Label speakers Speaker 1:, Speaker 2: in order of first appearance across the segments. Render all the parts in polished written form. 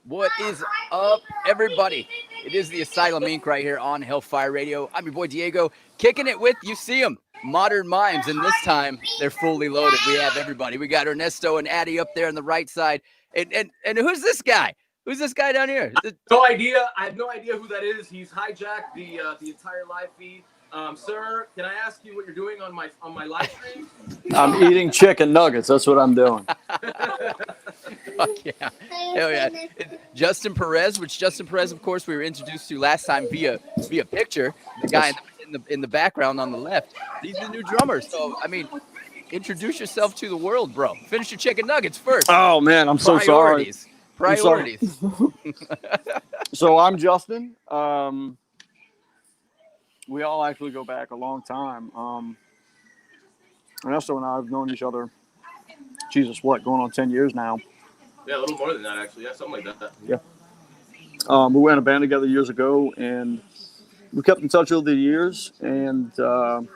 Speaker 1: What is up, everybody? It is the Asylum Ink right here on Hellfire Radio. I'm your boy Diego, kicking it with, you see them, Modern Mimes, and this time they're fully loaded. We have everybody. We got Ernesto and Addy up there on the right side. And who's this guy? Who's this guy down here?
Speaker 2: No idea. I have no idea who that is. He's hijacked the entire live feed. Sir, can I ask you what you're doing on my live stream?
Speaker 3: I'm eating chicken nuggets. That's what I'm doing.
Speaker 1: Fuck yeah. Hell yeah. Justin Perez, which Justin Perez, of course, we were introduced to last time via picture. The guy in the background on the left. He's the new drummer. So, I mean, introduce yourself to the world, bro. Finish your chicken nuggets first.
Speaker 3: Oh man, I'm so sorry.
Speaker 1: Priorities.
Speaker 3: So I'm Justin. We all actually go back a long time. Ernesto and I have known each other, Jesus, going on 10 years now.
Speaker 2: Yeah, a little more than that, actually. Yeah, something like that.
Speaker 3: Yeah. We were in a band together years ago, and we kept in touch over the years. And when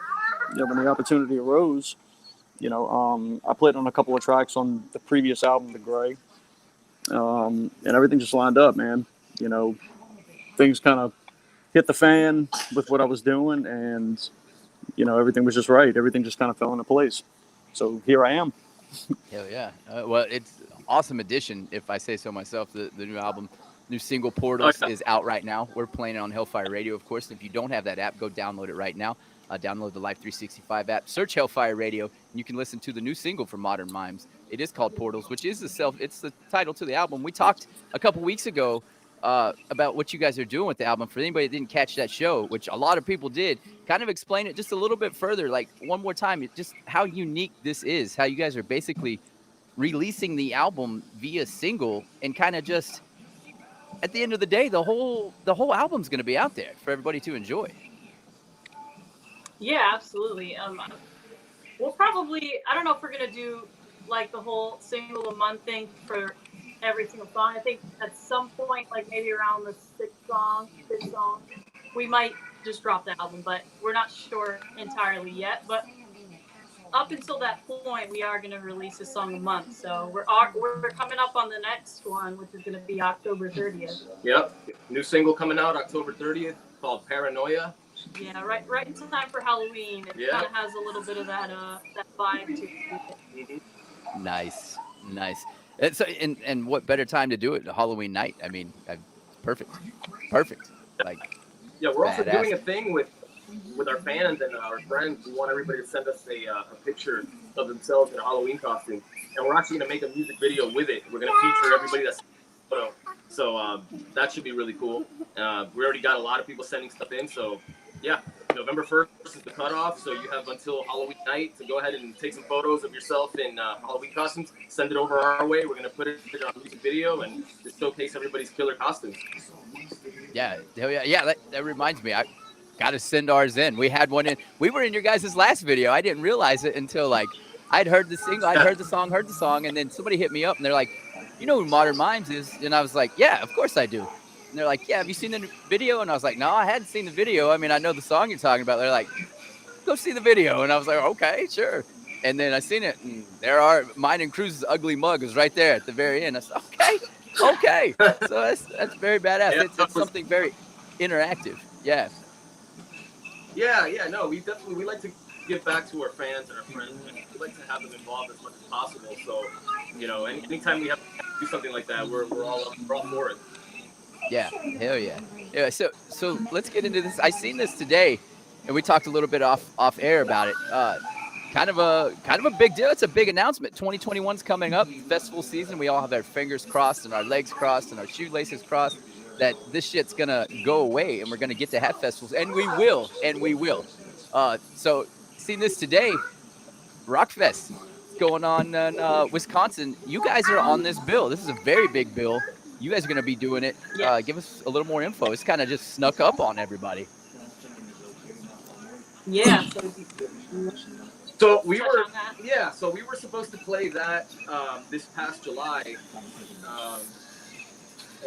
Speaker 3: the opportunity arose, I played on a couple of tracks on the previous album, The Gray, and everything just lined up, man. Things kind of hit the fan with what I was doing, and everything was just right. Everything just kind of fell into place. So here I am.
Speaker 1: Hell yeah. Well, it's an awesome addition, if I say so myself. The new album, new single Portals is out right now. We're playing it on Hellfire Radio, of course. If you don't have that app, go download it right now. Download the Live 365 app. Search Hellfire Radio, and you can listen to the new single from Modern Mimes. It is called Portals, which is it's the title to the album. We talked a couple weeks ago about what you guys are doing with the album. For anybody that didn't catch that show, which a lot of people did, kind of explain it just a little bit further, like one more time, just how unique this is, how you guys are basically releasing the album via single, and kind of just at the end of the day, the whole album's going to be out there for everybody to enjoy.
Speaker 4: Yeah, absolutely. We'll probably, I don't know if we're going to do like the whole single a month thing for every single song. I think at some point, like maybe around the fifth song, we might just drop the album, but we're not sure entirely yet. But up until that point, we are going to release a song a month. So we're coming up on the next one, which is going to be October 30th.
Speaker 2: Yep, new single coming out October 30th called Paranoia.
Speaker 4: Yeah, right in time for Halloween. It kind of has a little bit of that vibe to it.
Speaker 1: Mm-hmm. Nice. So, and what better time to do it? Halloween night. I mean, perfect. Like,
Speaker 2: yeah, we're also doing a thing with our fans and our friends. We want everybody to send us a picture of themselves in a Halloween costume, and we're actually going to make a music video with it. We're going to feature everybody that's photo. So that should be really cool. We already got a lot of people sending stuff in. So yeah, November 1st is the cutoff. So you have until Halloween night to go ahead and take some photos of yourself in Halloween costumes. Send it over our way. We're going to put it on a music video and just showcase everybody's killer costumes.
Speaker 1: Yeah, hell yeah. Yeah, that reminds me. I got to send ours in. We had one in. We were in your guys' last video. I didn't realize it until like I'd heard the single, I'd heard the song, and then somebody hit me up and they're like, "You know who Modern Mimes is?" And I was like, "Yeah, of course I do." And they're like, "Yeah, have you seen the video?" And I was like, "No, I hadn't seen the video. I mean, I know the song you're talking about." They're like, "Go see the video." And I was like, "Okay, sure." And then I seen it, and mine and Cruz's ugly mug was right there at the very end. I said, okay. So that's very badass.
Speaker 2: Yeah,
Speaker 1: it's something very interactive. Yeah.
Speaker 2: Yeah. No, we like to give back to our fans and our friends. We like to have them involved as much as possible. So, anytime we have to do something like that, we're all for it.
Speaker 1: Yeah, hell yeah. Yeah, so let's get into this. I seen this today, and we talked a little bit off air about it. Kind of a big deal. It's a big announcement. 2021's coming up, festival season. We all have our fingers crossed and our legs crossed and our shoelaces crossed that this shit's gonna go away and we're gonna get to have festivals, and we will. So seen this today, Rockfest going on in Wisconsin. You guys are on this bill. This is a very big bill. You guys are going to be doing it.
Speaker 4: Yeah.
Speaker 1: Give us a little more info. It's kind of just snuck up on everybody.
Speaker 4: Yeah.
Speaker 2: So we were supposed to play that this past July,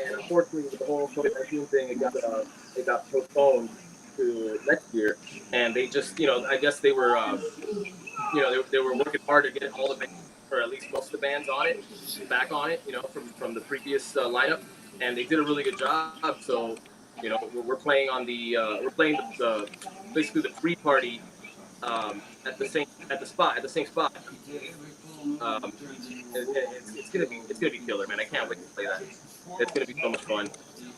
Speaker 2: and unfortunately with the whole COVID-19 thing, it got postponed to next year. And they just, I guess they were, they were working hard to get all the bands, or at least most of the bands on it, back on it, from the previous lineup. and they did a really good job. So, you know, we're playing on the basically the pre-party at the same spot. Um, it's gonna be killer, man. I can't wait to play that. It's gonna be so much fun.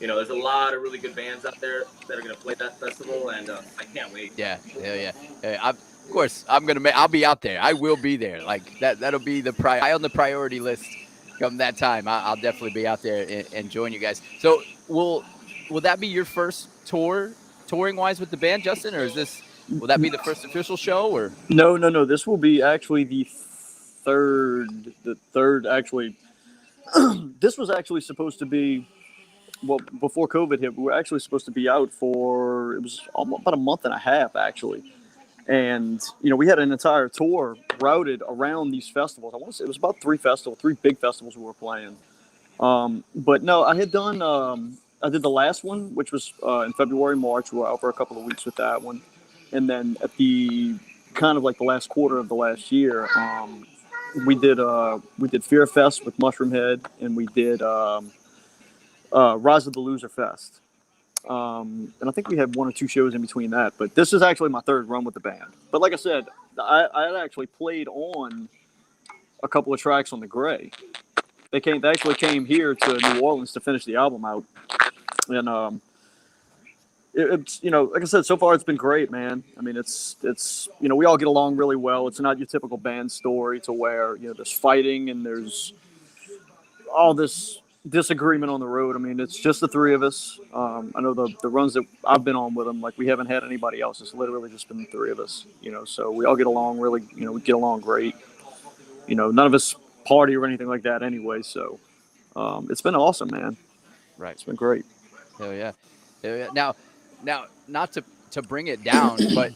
Speaker 2: You know, there's a lot of really good bands out there that are gonna play that festival, and I can't wait.
Speaker 1: Yeah, hell yeah. Of course, I'll be out there. I will be there. Like that'll be high on the priority list. Come that time, I'll definitely be out there and join you guys. So will that be your first touring wise with the band, Justin, or will that be the first official show? Or
Speaker 3: No. This will be actually the third actually. This was actually supposed to be, well, before COVID hit, we were actually supposed to be out it was about a month and a half actually. And, you know, we had an entire tour routed around these festivals. I want to say it was about three big festivals we were playing. But no, I did the last one, which was in February, March. We were out for a couple of weeks with that one. And then at the kind of like the last quarter of the last year, we did Fear Fest with Mushroom Head, and we did Rise of the Loser Fest. And I think we had one or two shows in between that. But this is actually my third run with the band. But like I said, I had actually played on a couple of tracks on the Gray. They actually came here to New Orleans to finish the album out. And it's, you know, like I said, so far it's been great, man. I mean, it's you know, we all get along really well. It's not your typical band story to where, you know, there's fighting and there's all this disagreement on the road. I mean, it's just the three of us. I know the runs that I've been on with them, like we haven't had anybody else. It's literally just been the three of us, you know, so we all get along really, you know, we get along great. You know, none of us party or anything like that anyway. So it's been awesome, man.
Speaker 1: right.
Speaker 3: It's been great.
Speaker 1: Hell yeah. Hell yeah. Now, not to bring it down, but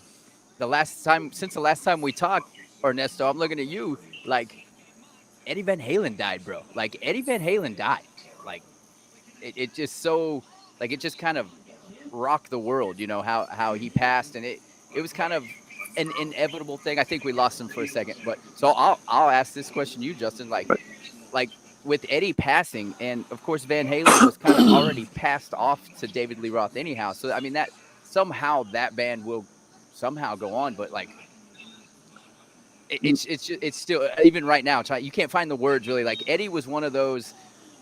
Speaker 1: since the last time we talked, Ernesto, I'm looking at you like Eddie Van Halen died, bro. Like Eddie Van Halen died. Like it just it just kind of rocked the world, you know, how he passed, and it was kind of an inevitable thing. I think we lost him for a second, but so I'll ask this question to you, Justin, like with Eddie passing, and of course Van Halen was kind of already passed off to David Lee Roth anyhow. So I mean that band will somehow go on, but like it's still, even right now, you can't find the words really. Like Eddie was one of those,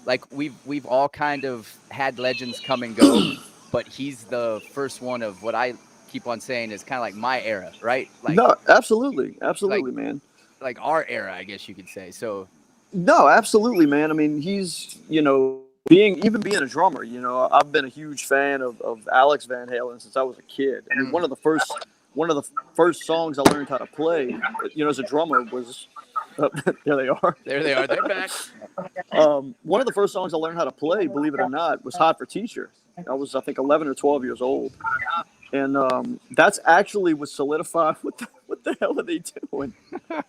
Speaker 1: like we've all kind of had legends come and go, but he's the first one of what I keep on saying is kind of like my era, right? Like
Speaker 3: No, absolutely,
Speaker 1: like,
Speaker 3: man.
Speaker 1: Like our era, I guess you could say. So
Speaker 3: no, absolutely, man. I mean, he's, you know, being a drummer, you know, I've been a huge fan of Alex Van Halen since I was a kid. I mean, one of the first songs I learned how to play, you know, as a drummer was there they are.
Speaker 1: There they are. They're back.
Speaker 3: One of the first songs I learned how to play, believe it or not, was Hot for Teacher. I was, I think, 11 or 12 years old. And that's actually was solidified. What the hell are they doing?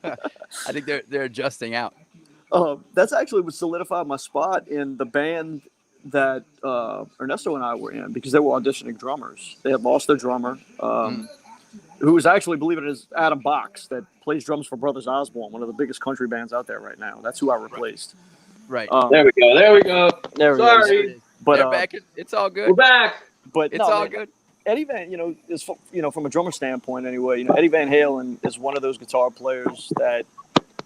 Speaker 1: I think they're adjusting out.
Speaker 3: That's actually what solidified my spot in the band that Ernesto and I were in, because they were auditioning drummers. They had lost their drummer, who was actually, believe it is, Adam Box, that plays drums for Brothers Osborne, one of the biggest country bands out there right now. That's who I replaced.
Speaker 1: Right.
Speaker 2: There we go.
Speaker 3: There we
Speaker 2: Sorry.
Speaker 3: But
Speaker 1: they're back. It's all good.
Speaker 2: We're back.
Speaker 3: But
Speaker 1: It's
Speaker 3: no,
Speaker 1: all
Speaker 3: man,
Speaker 1: good.
Speaker 3: Eddie Van, you know, is, you know, from a drummer standpoint anyway, you know, Eddie Van Halen is one of those guitar players that,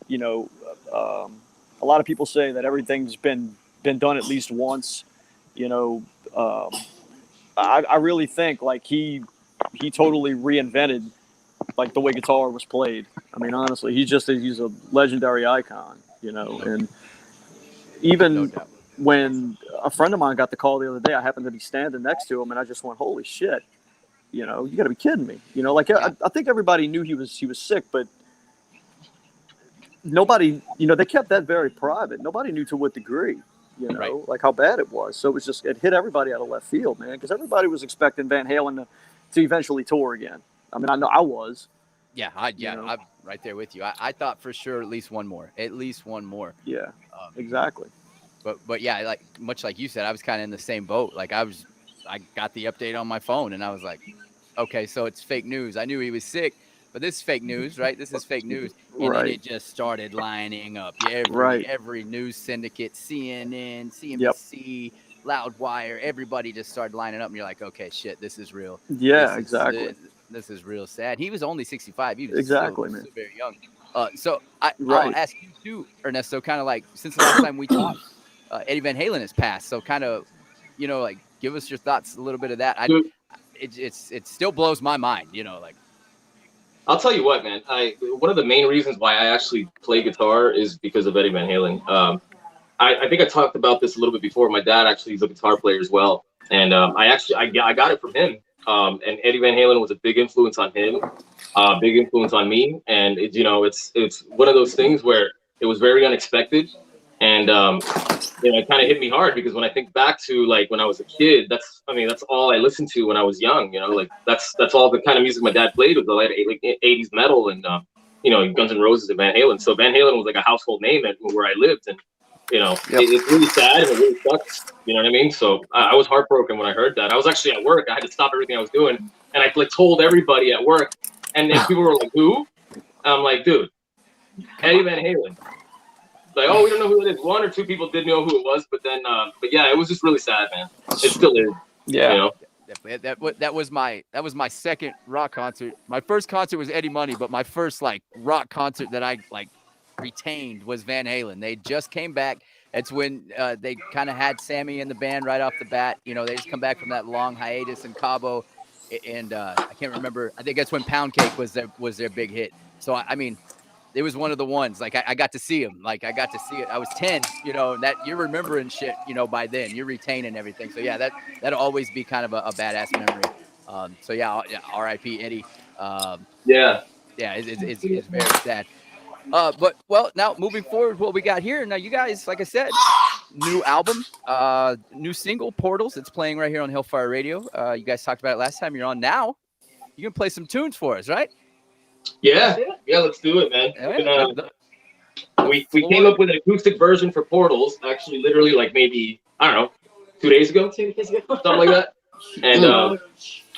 Speaker 3: you know, a lot of people say that everything's been done at least once. You know, I really think like he totally reinvented like the way guitar was played. I mean, honestly, he's a legendary icon. You know, and even
Speaker 1: No doubt.
Speaker 3: when a friend of mine got the call the other day, I happened to be standing next to him, and I just went, "Holy shit!" You know, you got to be kidding me. You know, like I think everybody knew he was sick, but nobody, you know, they kept that very private. Nobody knew to what degree, you know,
Speaker 1: Right.
Speaker 3: like how bad it was. So it was just, it hit everybody out of left field, man, because everybody was expecting Van Halen to eventually tour again. I mean, I know I was.
Speaker 1: Yeah,
Speaker 3: You know?
Speaker 1: I'm right there with you. I thought for sure at least one more.
Speaker 3: Yeah, exactly.
Speaker 1: But yeah, like much like you said, I was kind of in the same boat. Like I got the update on my phone, and I was like, okay, so it's fake news. I knew he was sick, but this is fake news, right? This is fake news. And then it just started lining up. Every news syndicate, CNN, CNBC, Loudwire, everybody just started lining up, and you're like, okay, shit, this is real.
Speaker 3: Yeah, exactly.
Speaker 1: This is real sad. He was only 65. He was
Speaker 3: Exactly,
Speaker 1: still
Speaker 3: man.
Speaker 1: very young. So I'll
Speaker 3: Right.
Speaker 1: ask you too, Ernesto, kind of like since the last time we talked, Eddie Van Halen has passed. So kind of, you know, like give us your thoughts, a little bit of that. It still blows my mind, you know, like.
Speaker 2: I'll tell you what, man. One of the main reasons why I actually play guitar is because of Eddie Van Halen. I think I talked about this a little bit before. My dad actually is a guitar player as well, and I got it from him. And Eddie Van Halen was a big influence on him, big influence on me. And it's one of those things where it was very unexpected, and it kind of hit me hard because when I think back to like when I was a kid, that's all I listened to when I was young. You know, like that's all the kind of music my dad played was like 80s metal and Guns N' Roses and Van Halen. So Van Halen was like a household name where I lived, and it's really sad and it really sucks. You know what I mean? So I was heartbroken when I heard that. I was actually at work. I had to stop everything I was doing, and I like told everybody at work, and then people were like, "Who?" I'm like, "Dude, Eddie Van Halen." Like, oh, we don't know who it is. One or two people did know who it was, but yeah, it was just really sad, man. It still is.
Speaker 3: Yeah.
Speaker 2: You know?
Speaker 1: Definitely. That was my second rock concert. My first concert was Eddie Money, but my first like rock concert that I like retained was Van Halen. They just came back. It's when they kind of had Sammy in the band right off the bat. You know, they just come back from that long hiatus in Cabo, and I can't remember. I think that's when Pound Cake was their big hit. So I mean, it was one of the ones. Like I got to see him. Like I got to see it. I was 10. You know, that you're remembering shit. You know, by then you're retaining everything. So yeah, that'll always be kind of a badass memory. So yeah, R.I.P. Eddie.
Speaker 2: Yeah.
Speaker 1: It's very sad. But now moving forward, what we got here now, you guys, like I said, new album, new single, Portals. It's playing right here on Hellfire Radio. You guys talked about it last time. You're on now. You can play some tunes for us, right?
Speaker 2: Yeah, let's do it, man. We came up with an acoustic version for Portals, actually, literally like maybe, I don't know, 2 days ago, something like that. And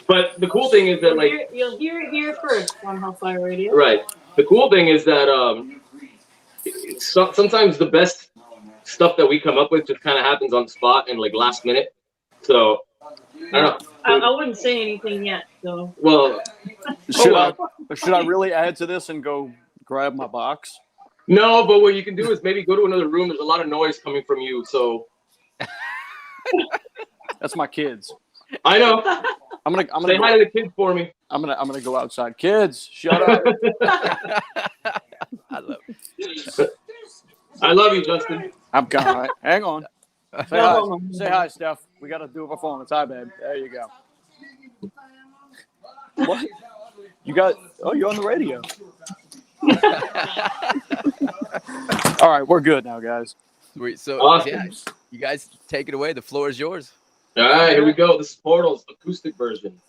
Speaker 2: but the cool thing is that like
Speaker 4: you'll hear it here first on Hellfire Radio.
Speaker 2: Right. The cool thing is that sometimes the best stuff that we come up with just kind of happens on the spot and like last minute. So I don't know.
Speaker 4: I wouldn't say anything yet, so.
Speaker 2: Well,
Speaker 3: should I really add to this and go grab my box?
Speaker 2: No, but what you can do is maybe go to another room. There's a lot of noise coming from you, so.
Speaker 3: That's my kids.
Speaker 2: I know.
Speaker 3: I'm gonna
Speaker 2: say hi to the kids for me.
Speaker 3: I'm gonna go outside. Kids, shut up.
Speaker 2: I love you, Justin.
Speaker 3: I'm coming. Right. Hang on. Say hi, Steph. We got to do a performance. Hi, babe. There you go. What? You got? Oh, you're on the radio. All right, we're good now, guys.
Speaker 1: Sweet. So,
Speaker 2: awesome.
Speaker 1: Yeah, you guys take it away. The floor is yours.
Speaker 2: All right, here we go. This is Portal's acoustic version.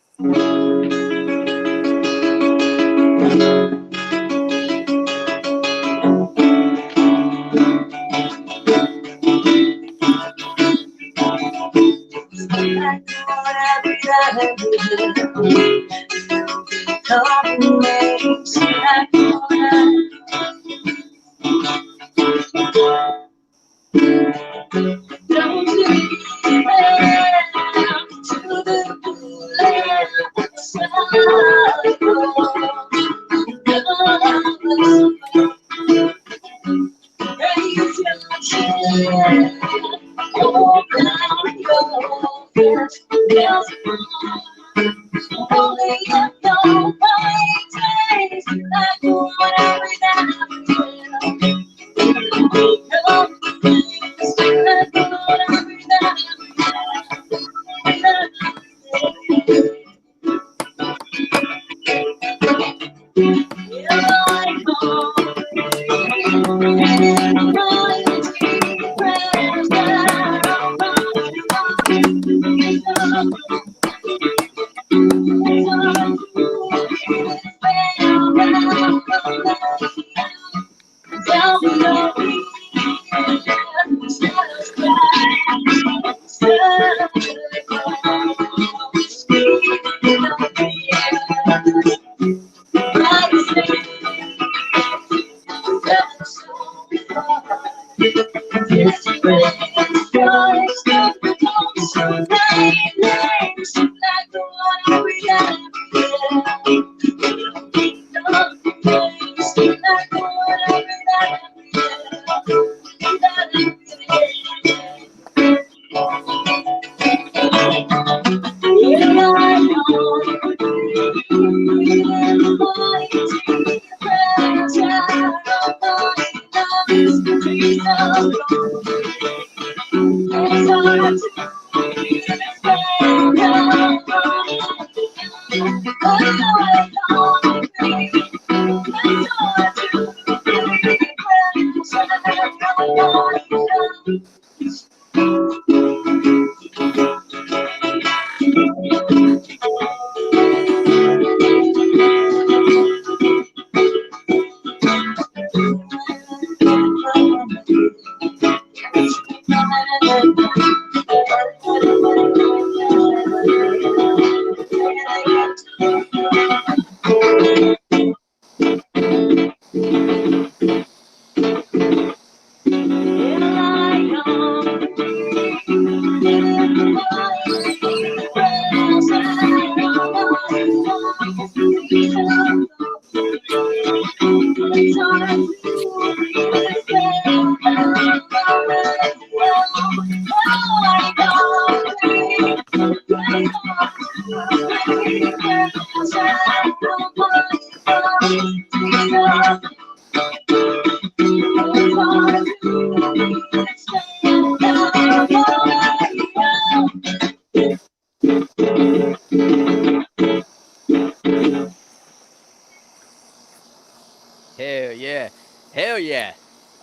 Speaker 1: Hell yeah. Hell yeah.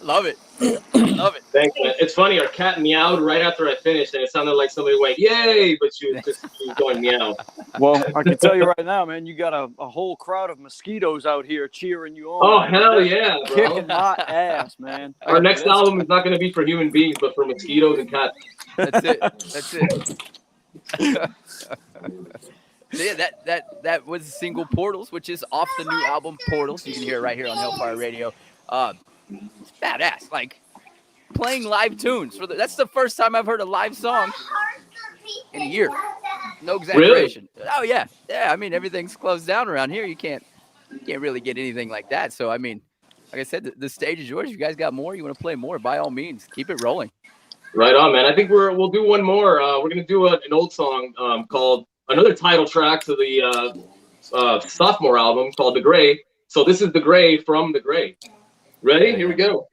Speaker 1: Love it. Love it.
Speaker 2: Thanks, man. It's funny, our cat meowed right after I finished, and it sounded like somebody went, yay, but she was going meow.
Speaker 3: Well, I can tell you right now, man, you got a whole crowd of mosquitoes out here cheering you on.
Speaker 2: Oh, hell yeah, bro.
Speaker 3: Kicking my ass, man.
Speaker 2: Our next album is not going to be for human beings, but for mosquitoes and cats.
Speaker 1: That's it. That's it. So yeah, that was Single Portals, which is off the new album Portals. You can hear it right here on Hellfire Radio. It's badass. Like playing live tunes. That's the first time I've heard a live song in a year. No exaggeration. Really? Oh yeah. Yeah, I mean everything's closed down around here. You can't really get anything like that. So I mean, like I said, the stage is yours. If you guys got more, you want to play more, by all means, keep it rolling.
Speaker 2: Right on, man. I think we'll do one more. We're gonna do an old song called another title track to the sophomore album called The Gray. So this is The Gray from The Gray. Ready? Here we go.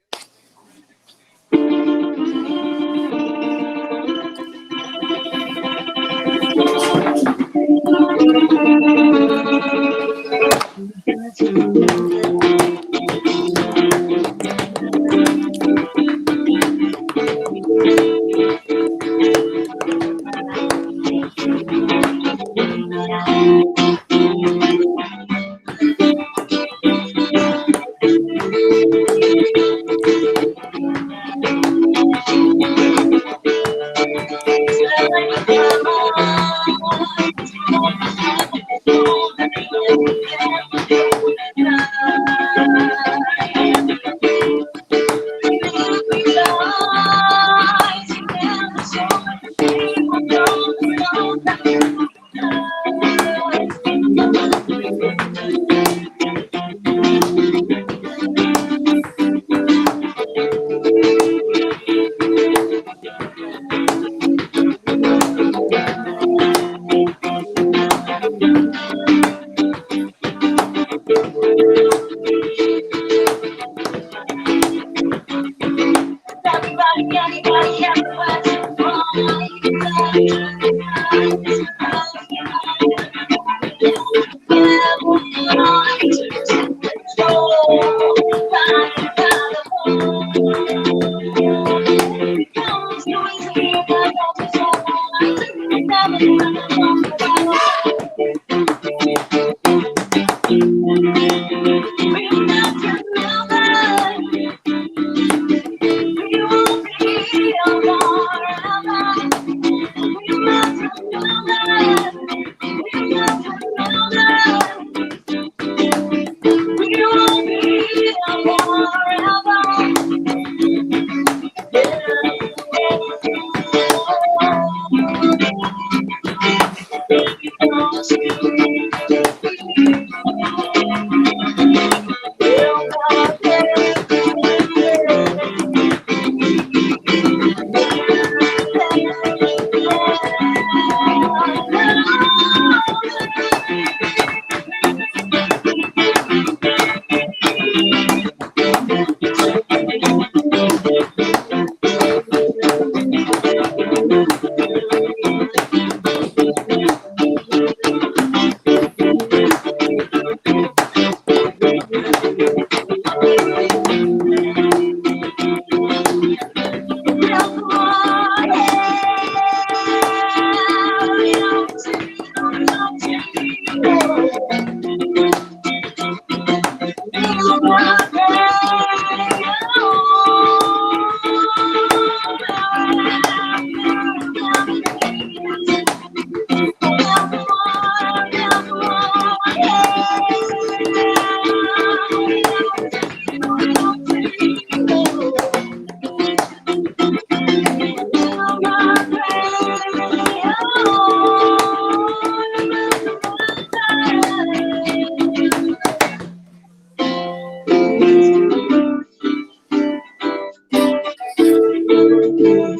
Speaker 1: Hell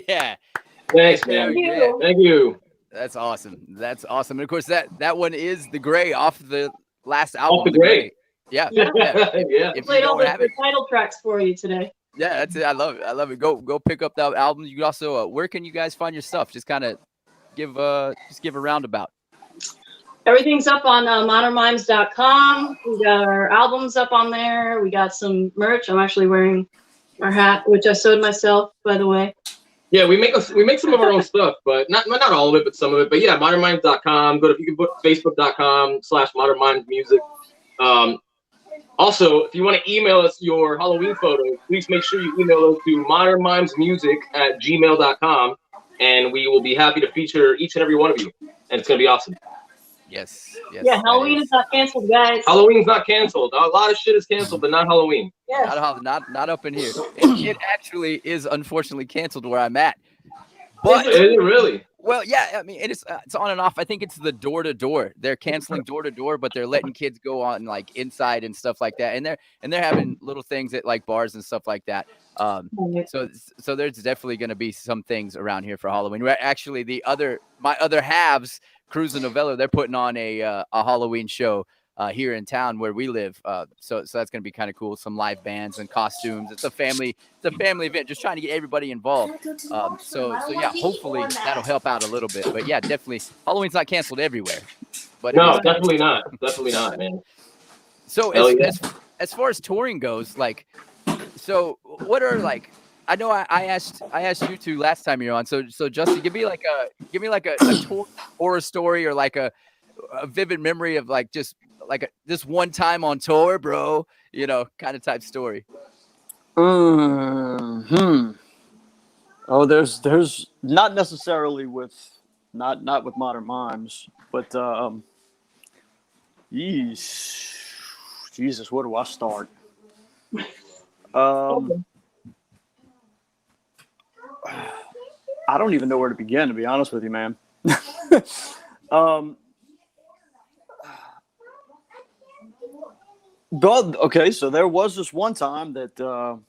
Speaker 1: yeah.
Speaker 2: Thanks,
Speaker 1: Hell
Speaker 2: man.
Speaker 1: yeah.
Speaker 2: Thank you.
Speaker 1: That's awesome. That's awesome. And of course, that one is the Gray off the last
Speaker 2: Off
Speaker 1: album,
Speaker 2: the
Speaker 1: the
Speaker 2: Gray.
Speaker 1: Gray. Yeah,
Speaker 2: Yeah.
Speaker 1: yeah.
Speaker 2: Yeah.
Speaker 1: If you
Speaker 4: Played all
Speaker 1: don't
Speaker 4: the
Speaker 1: have it,
Speaker 4: title tracks for you today.
Speaker 1: yeah, that's it. I love it. I love it. Go pick up that album. You can also, where can you guys find your stuff? Just kind of give a roundabout.
Speaker 4: Everything's up on modernmimes.com. We got our albums up on there. We got some merch. I'm actually wearing our hat, which I sewed myself, by the way.
Speaker 2: Yeah, we make some of our own stuff, but not all of it, but some of it. But yeah, modernmimes.com. Go to facebook.com/modernmimesmusic. Also, if you want to email us your Halloween photos, please make sure you email us to modernmimesmusic@gmail.com, and we will be happy to feature each and every one of you. And it's gonna be awesome.
Speaker 1: Yes.
Speaker 4: Yeah, Halloween is not canceled, guys.
Speaker 2: Halloween's not canceled. A lot of shit is canceled, but not Halloween.
Speaker 4: Yes.
Speaker 1: Not up in here. It actually is unfortunately canceled where I'm at. But
Speaker 2: Is it really?
Speaker 1: well, yeah, I mean it's on and off. I think it's the door to door. They're canceling door to door, but they're letting kids go on like inside and stuff like that. And they're having little things at like bars and stuff like that. So there's definitely going to be some things around here for Halloween. We're actually my other halves, Cruz and Novello, they're putting on a Halloween show here in town where we live. So that's going to be kind of cool. Some live bands and costumes. It's a family event, just trying to get everybody involved. So yeah, hopefully that'll help out a little bit. But yeah, definitely Halloween's not canceled everywhere. But
Speaker 2: No, definitely not. Definitely not, man.
Speaker 1: So as far as touring goes, like, so what are like? I know I asked you two last time you're on. So Justin, give me like a tour horror story or like a vivid memory of like just like this one time on tour, bro. You know, kind of type story.
Speaker 3: Oh, there's not necessarily with not with Modern Mimes, but Jesus, where do I start? I don't even know where to begin, to be honest with you, man. But okay, so there was this one time that, and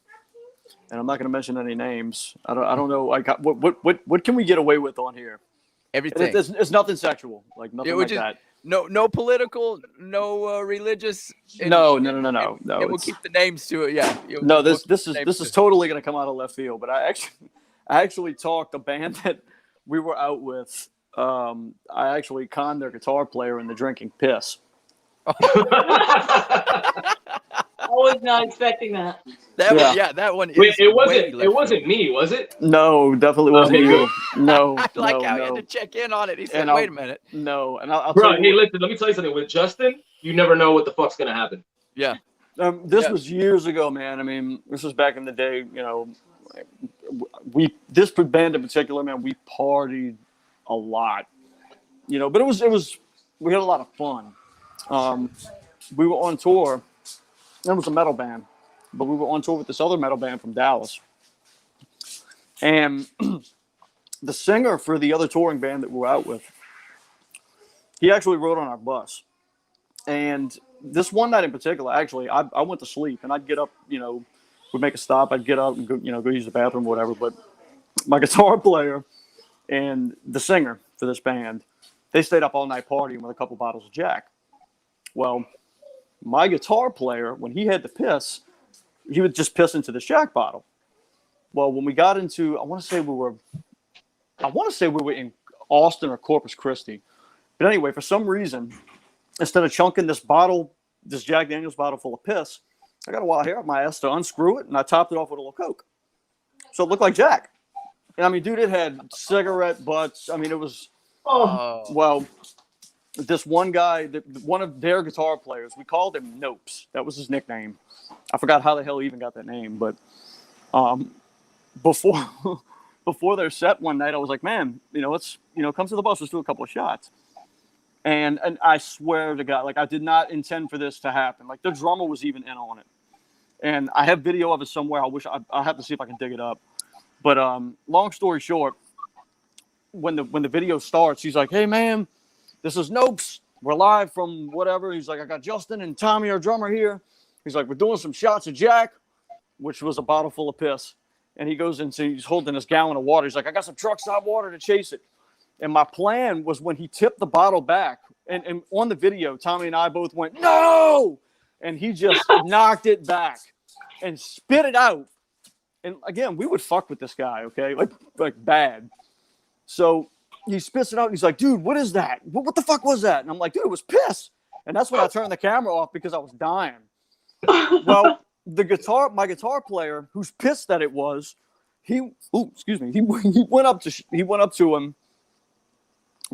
Speaker 3: I'm not going to mention any names. I don't know. Like, what can we get away with on here?
Speaker 1: Everything.
Speaker 3: It's nothing sexual, like nothing like that.
Speaker 1: No political, no religious.
Speaker 3: No.
Speaker 1: We'll keep the names to it. Yeah.
Speaker 3: This is totally going to come out of left field. But I actually talked a band that we were out with. I actually conned their guitar player into drinking piss.
Speaker 4: I was not expecting that.
Speaker 1: That one.
Speaker 2: Wait, it wasn't me, was it?
Speaker 3: No, definitely wasn't you. No,
Speaker 1: I like how he had to check in on it. He said, "Wait a minute."
Speaker 3: No, and I'll
Speaker 2: bro, hey, listen. Let me tell you something. With Justin, you never know what the fuck's gonna happen.
Speaker 1: Yeah.
Speaker 3: This was years ago, man. I mean, this was back in the day. You know, this band in particular, man, we partied a lot. You know, but it was we had a lot of fun. We were on tour. It was a metal band, but we were on tour with this other metal band from Dallas. And the singer for the other touring band that we were out with, he actually rode on our bus. And this one night in particular, actually, I went to sleep, and I'd get up, you know, we'd make a stop, I'd get up and go, go use the bathroom or whatever. But my guitar player and the singer for this band, they stayed up all night partying with a couple bottles of Jack. Well, my guitar player, when he had to piss, he would just piss into the Jack bottle. Well, when we got into, I want to say we were in Austin or Corpus Christi. But anyway, for some reason, instead of chunking this Jack Daniels bottle full of piss, I got a wild hair up my ass to unscrew it, and I topped it off with a little Coke. So it looked like Jack. And I mean, dude, it had cigarette butts. I mean, it was, well, this one guy, one of their guitar players, we called him Nopes. That was his nickname. I forgot how the hell he even got that name. But before their set one night, I was like, man, let's, come to the bus. Let's do a couple of shots. And I swear to God, like, I did not intend for this to happen. Like, the drummer was even in on it. And I have video of it somewhere. I have to see if I can dig it up. But long story short, when the video starts, he's like, "Hey man, this is Nopes. We're live from whatever." He's like, "I got Justin and Tommy, our drummer, here." He's like, "We're doing some shots of Jack," which was a bottle full of piss. And he goes into, he's holding this gallon of water. He's like, "I got some truck stop water to chase it." And my plan was when he tipped the bottle back, and on the video, Tommy and I both went, "No!" And he just knocked it back and spit it out. And again, we would fuck with this guy, okay? Like bad. So he spits it out. And he's like, "Dude, what is that? What the fuck was that?" And I'm like, "Dude, it was piss." And that's when I turned the camera off because I was dying. Well, my guitar player, who's pissed that it was, he went up to him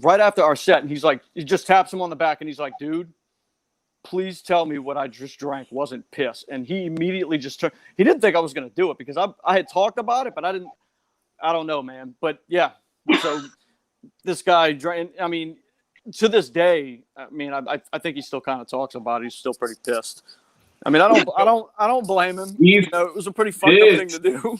Speaker 3: right after our set, and he's like, he just taps him on the back, and he's like, "Dude, please tell me what I just drank wasn't piss." And he immediately just turned. He didn't think I was going to do it because I had talked about it, but I don't know, man. But yeah, so this guy drank. I mean, to this day, I mean, I think he still kind of talks about it. He's still pretty pissed. I mean, I don't blame him. You know, it was a pretty fucked up thing to do.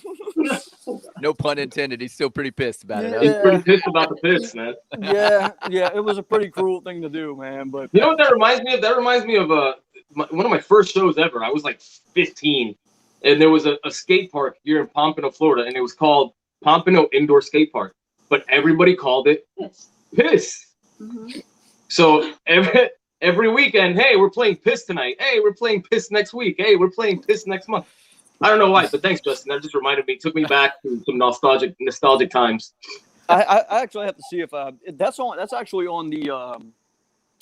Speaker 1: No pun intended. He's still pretty pissed about it.
Speaker 2: He's pretty pissed about the piss, man.
Speaker 3: Yeah, it was a pretty cruel thing to do, man. But
Speaker 2: you know what that reminds me of? That reminds me of one of my first shows ever. I was like 15, and there was a skate park here in Pompano, Florida, and it was called Pompano Indoor Skate Park, but everybody called it Piss. Mm-hmm. So every weekend, "Hey, we're playing Piss tonight. Hey, we're playing Piss next week. Hey, we're playing Piss next month." I don't know why, but thanks, Justin. That just reminded me, took me back to some nostalgic times.
Speaker 3: I actually have to see if that's actually on the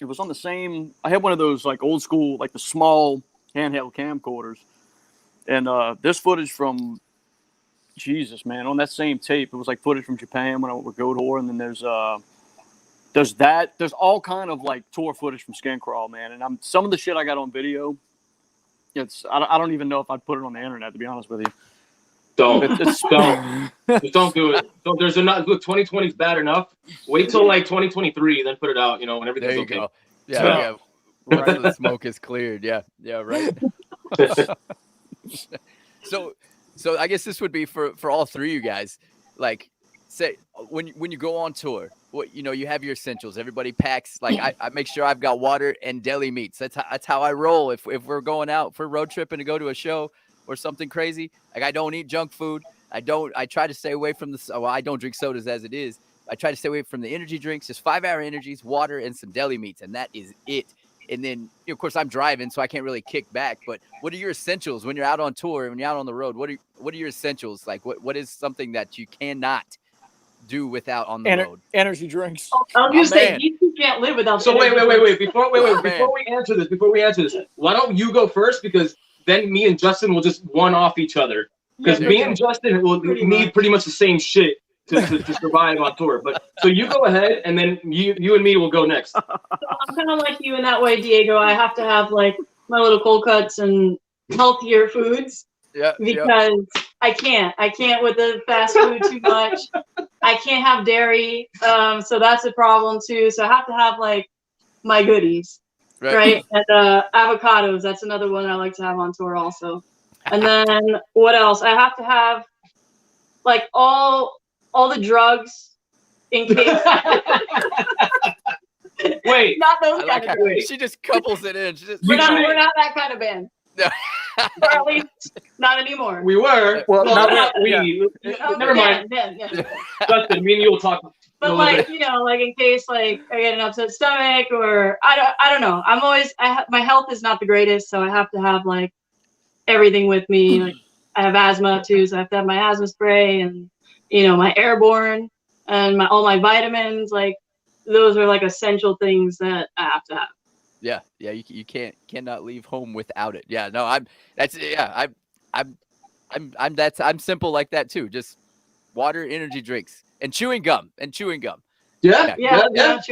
Speaker 3: it was on the same. I had one of those like old school, like the small handheld camcorders, and this footage from Jesus, man, on that same tape. It was like footage from Japan when I went with Godor, and then there's all kind of like tour footage from Skin Crawl, man. And some of the shit I got on video, I don't even know if I'd put it on the internet, to be honest with you.
Speaker 2: Don't just don't do it. There's enough. Look, 2020 is bad enough. Wait till like 2023, then put it out. You know, when everything's okay.
Speaker 1: Go. Yeah. Once the smoke is cleared. Yeah, right. So I guess this would be for all three of you guys. Like, say when you go on tour, you have your essentials. Everybody packs. Like I make sure I've got water and deli meats. That's how I roll. If we're going out for road tripping to go to a show or something crazy, like I don't eat junk food. I try to stay away from I don't drink sodas as it is. I try to stay away from the energy drinks, just 5-hour energies, water, and some deli meats, and that is it. And then, of course, I'm driving, so I can't really kick back. But what are your essentials when you're out on tour, when you're out on the road? What are your essentials? Like, what is something that you cannot do without on the road?
Speaker 3: Energy drinks.
Speaker 4: I was gonna say you can't live without.
Speaker 2: So wait. Before we answer this, why don't you go first? Because then me and Justin will just one off each other. Because me and Justin will need pretty much the same shit to survive on tour. But so you go ahead, and then you and me will go next.
Speaker 4: So I'm kind of like you in that way, Diego. I have to have like my little cold cuts and healthier foods.
Speaker 1: Yeah.
Speaker 4: Because I can't with the fast food too much. I can't have dairy, so that's a problem too. So I have to have like my goodies, right? And avocados. That's another one I like to have on tour also. And then what else? I have to have like all the drugs in case.
Speaker 2: Wait,
Speaker 4: not those kind of drugs.
Speaker 1: She just couples it in.
Speaker 4: We're not that kind of band. Or at least not anymore.
Speaker 2: We were.
Speaker 3: Well,
Speaker 2: never mind.
Speaker 4: Yeah.
Speaker 2: Justin, me and you will talk.
Speaker 4: But like, like in case like I get an upset stomach or I don't know. I'm always my health is not the greatest, so I have to have like everything with me. Like I have asthma too, so I have to have my asthma spray and my airborne and all my vitamins. Like those are like essential things that I have to have.
Speaker 1: Yeah, you cannot leave home without it. Yeah, no, I'm simple like that too. Just water, energy drinks, and chewing gum.
Speaker 2: Yeah.
Speaker 4: That's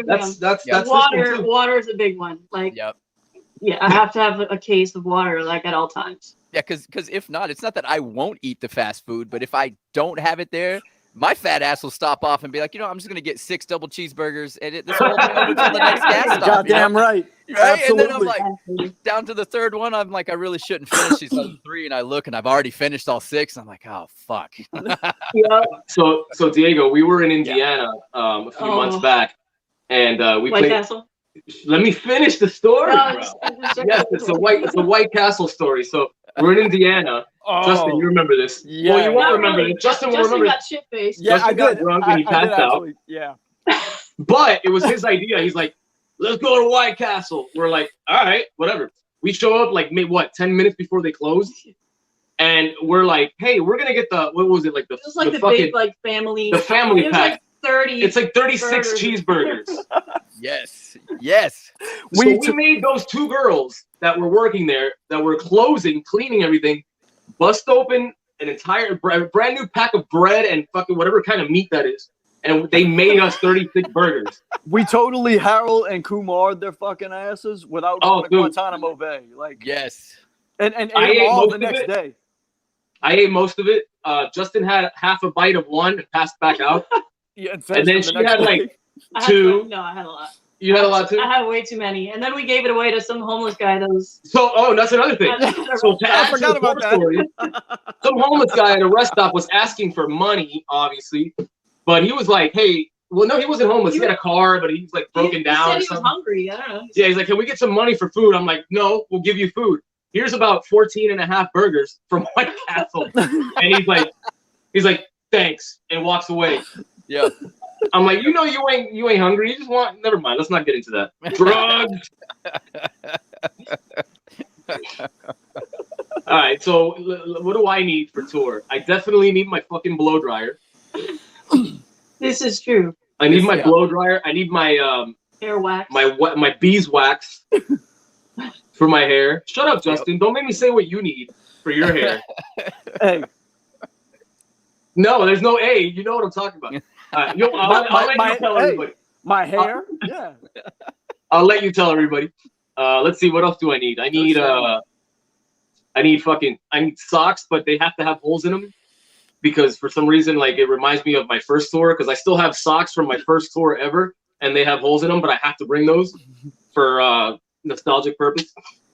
Speaker 4: water is a big one. Like, yeah, I have to have a case of water like at all times.
Speaker 1: Yeah, because if not, it's not that I won't eat the fast food, but if I don't have it there, My fat ass will stop off and be like, I'm just gonna get 6 double cheeseburgers, and this will hold me over to the next gas stop.
Speaker 3: Goddamn right.
Speaker 1: Right?
Speaker 3: Absolutely.
Speaker 1: And then I'm like, down to the third one. I'm like, I really shouldn't finish these other 3, and I look, and I've already finished all 6. I'm like, oh fuck.
Speaker 2: Yeah. So Diego, we were in Indiana a few months back, and we
Speaker 5: White
Speaker 2: played.
Speaker 5: Castle.
Speaker 2: Let me finish the story,
Speaker 5: No,
Speaker 2: bro. Yes, it's a White Castle story. So we're in Indiana. Justin, you remember this?
Speaker 3: Yeah.
Speaker 2: Well, you won't
Speaker 5: Not
Speaker 2: remember
Speaker 5: really.
Speaker 2: this. Justin will remember.
Speaker 5: got shit faced.
Speaker 3: Yeah,
Speaker 2: Justin
Speaker 3: I
Speaker 2: got
Speaker 3: did.
Speaker 2: drunk and he passed out.
Speaker 3: Yeah.
Speaker 2: But it was his idea. He's like, let's go to White Castle. We're like, all right, whatever. We show up like, 10 minutes before they close. And we're like, hey, we're going to get what was it? Like
Speaker 5: It was like the
Speaker 2: fucking,
Speaker 5: big, like, family.
Speaker 2: the family
Speaker 5: it was
Speaker 2: pack.
Speaker 5: like 30.
Speaker 2: It's like 36
Speaker 5: burgers.
Speaker 2: cheeseburgers.
Speaker 1: Yes.
Speaker 2: So we made those 2 girls that were working there, that were closing, cleaning everything, bust open an entire brand new pack of bread and fucking whatever kind of meat that is. And they made us 36 burgers.
Speaker 3: We totally Harold and Kumar'd their fucking asses without going to Guantanamo Bay. Like,
Speaker 1: Yes.
Speaker 3: And I ate all the next day.
Speaker 2: I ate most of it. Justin had half a bite of one and passed back out.
Speaker 3: Yeah,
Speaker 2: and then she had like
Speaker 5: I had
Speaker 2: 2.
Speaker 5: No, I had a lot.
Speaker 2: You had a lot too?
Speaker 5: I had way too many. And then we gave it away to some homeless guy that was...
Speaker 2: So, that's another thing. So to add to the
Speaker 3: about that.
Speaker 2: story, some homeless guy at a rest stop was asking for money, obviously. But he was like, hey, well, no, he wasn't homeless. He had a car, but he was like broken down.
Speaker 5: He said he was hungry. I don't know.
Speaker 2: Yeah, he's like, can we get some money for food? I'm like, no, we'll give you food. Here's about 14 and a half burgers from White Castle. And he's like, thanks, and walks away.
Speaker 1: Yeah.
Speaker 2: I'm like, you ain't hungry. You just want. Never mind. Let's not get into that. Drugs. All right. So, what do I need for tour? I definitely need my fucking blow dryer.
Speaker 5: This is true.
Speaker 2: I need my blow dryer. I need my
Speaker 5: hair wax.
Speaker 2: My beeswax for my hair. Shut up, Justin. Yep. Don't make me say what you need for your hair.
Speaker 3: Hey.
Speaker 2: No, there's no A. You know what I'm talking about. I'll let you tell everybody.
Speaker 3: My hair? Yeah.
Speaker 2: I'll let you tell everybody. Let's see. What else do I need? I need I need socks, but they have to have holes in them because for some reason, like it reminds me of my first tour because I still have socks from my first tour ever and they have holes in them, but I have to bring those for nostalgic purpose.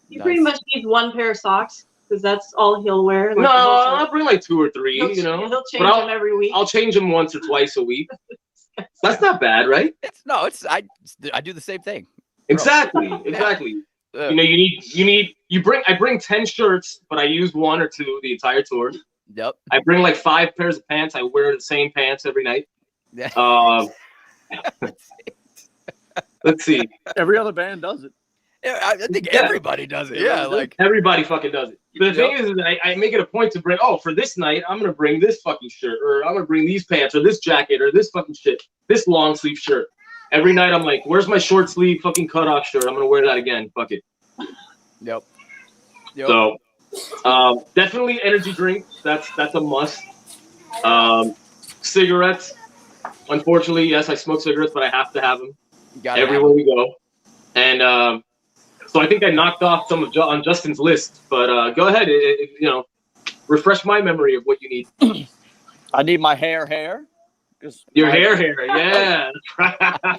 Speaker 5: You pretty much need 1 pair of socks. Because that's all he'll wear. Like,
Speaker 2: no, I'll bring like 2 or 3.
Speaker 5: He'll change them every week.
Speaker 2: I'll change them once or twice a week. That's not bad, right?
Speaker 1: I do the same thing.
Speaker 2: Exactly. I bring 10 shirts, but I use 1 or 2 the entire tour.
Speaker 1: Yep.
Speaker 2: I bring like 5 pairs of pants. I wear the same pants every night. Let's see.
Speaker 3: Every other band does it.
Speaker 1: Yeah, I think everybody does it. Yeah, like
Speaker 2: everybody fucking does it. But the thing is that I make it a point to bring. Oh, for this night, I'm gonna bring this fucking shirt, or I'm gonna bring these pants, or this jacket, or this fucking shit, this long sleeve shirt. Every night, I'm like, where's my short sleeve fucking cutoff shirt? I'm gonna wear that again. Fuck it.
Speaker 1: Yep.
Speaker 2: So, definitely energy drink. That's a must. Cigarettes. Unfortunately, yes, I smoke cigarettes, but I have to have them everywhere we go. And so I think I knocked off some of on Justin's list, but go ahead. Refresh my memory of what you need.
Speaker 3: I need my hair.
Speaker 2: Your hair, yeah.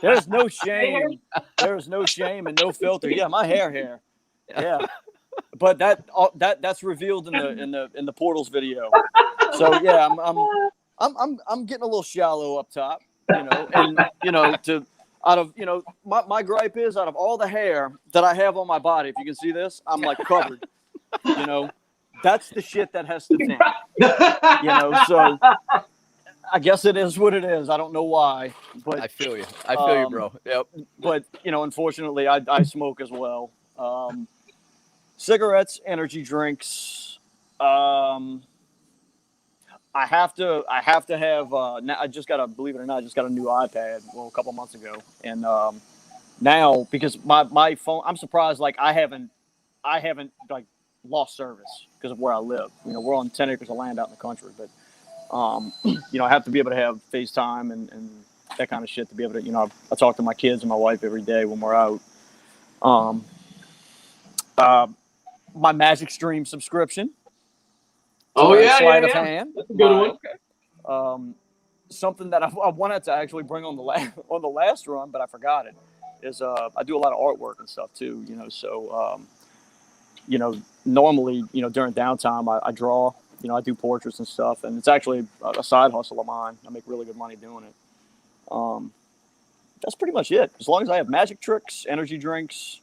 Speaker 3: There's no shame. There's no shame and no filter. Yeah, my hair. Yeah, but that's revealed in the Portals video. So yeah, I'm getting a little shallow up top, and my gripe is out of all the hair that I have on my body, if you can see this, I'm like covered. That's the shit that has to thin. So I guess it is what it is. I don't know why, but
Speaker 1: I feel you. I feel you, bro. Yep.
Speaker 3: But unfortunately, I smoke as well. Cigarettes, energy drinks. I have to have. Now I just got a, believe it or not, I just got a new iPad. Well, a couple months ago, and now because my phone, I'm surprised. Like I haven't like lost service because of where I live. We're on 10 acres of land out in the country, but I have to be able to have FaceTime and that kind of shit to be able to. I talk to my kids and my wife every day when we're out. My Magic Stream subscription.
Speaker 2: Oh yeah,
Speaker 3: sleight of hand.
Speaker 2: That's a good one.
Speaker 3: Okay. something that I wanted to actually bring on the last run, but I forgot it. Is I do a lot of artwork and stuff too, you know. So you know, normally, you know, during downtime, I draw. You know, I do portraits and stuff, and it's actually a side hustle of mine. I make really good money doing it. That's pretty much it. As long as I have magic tricks, energy drinks,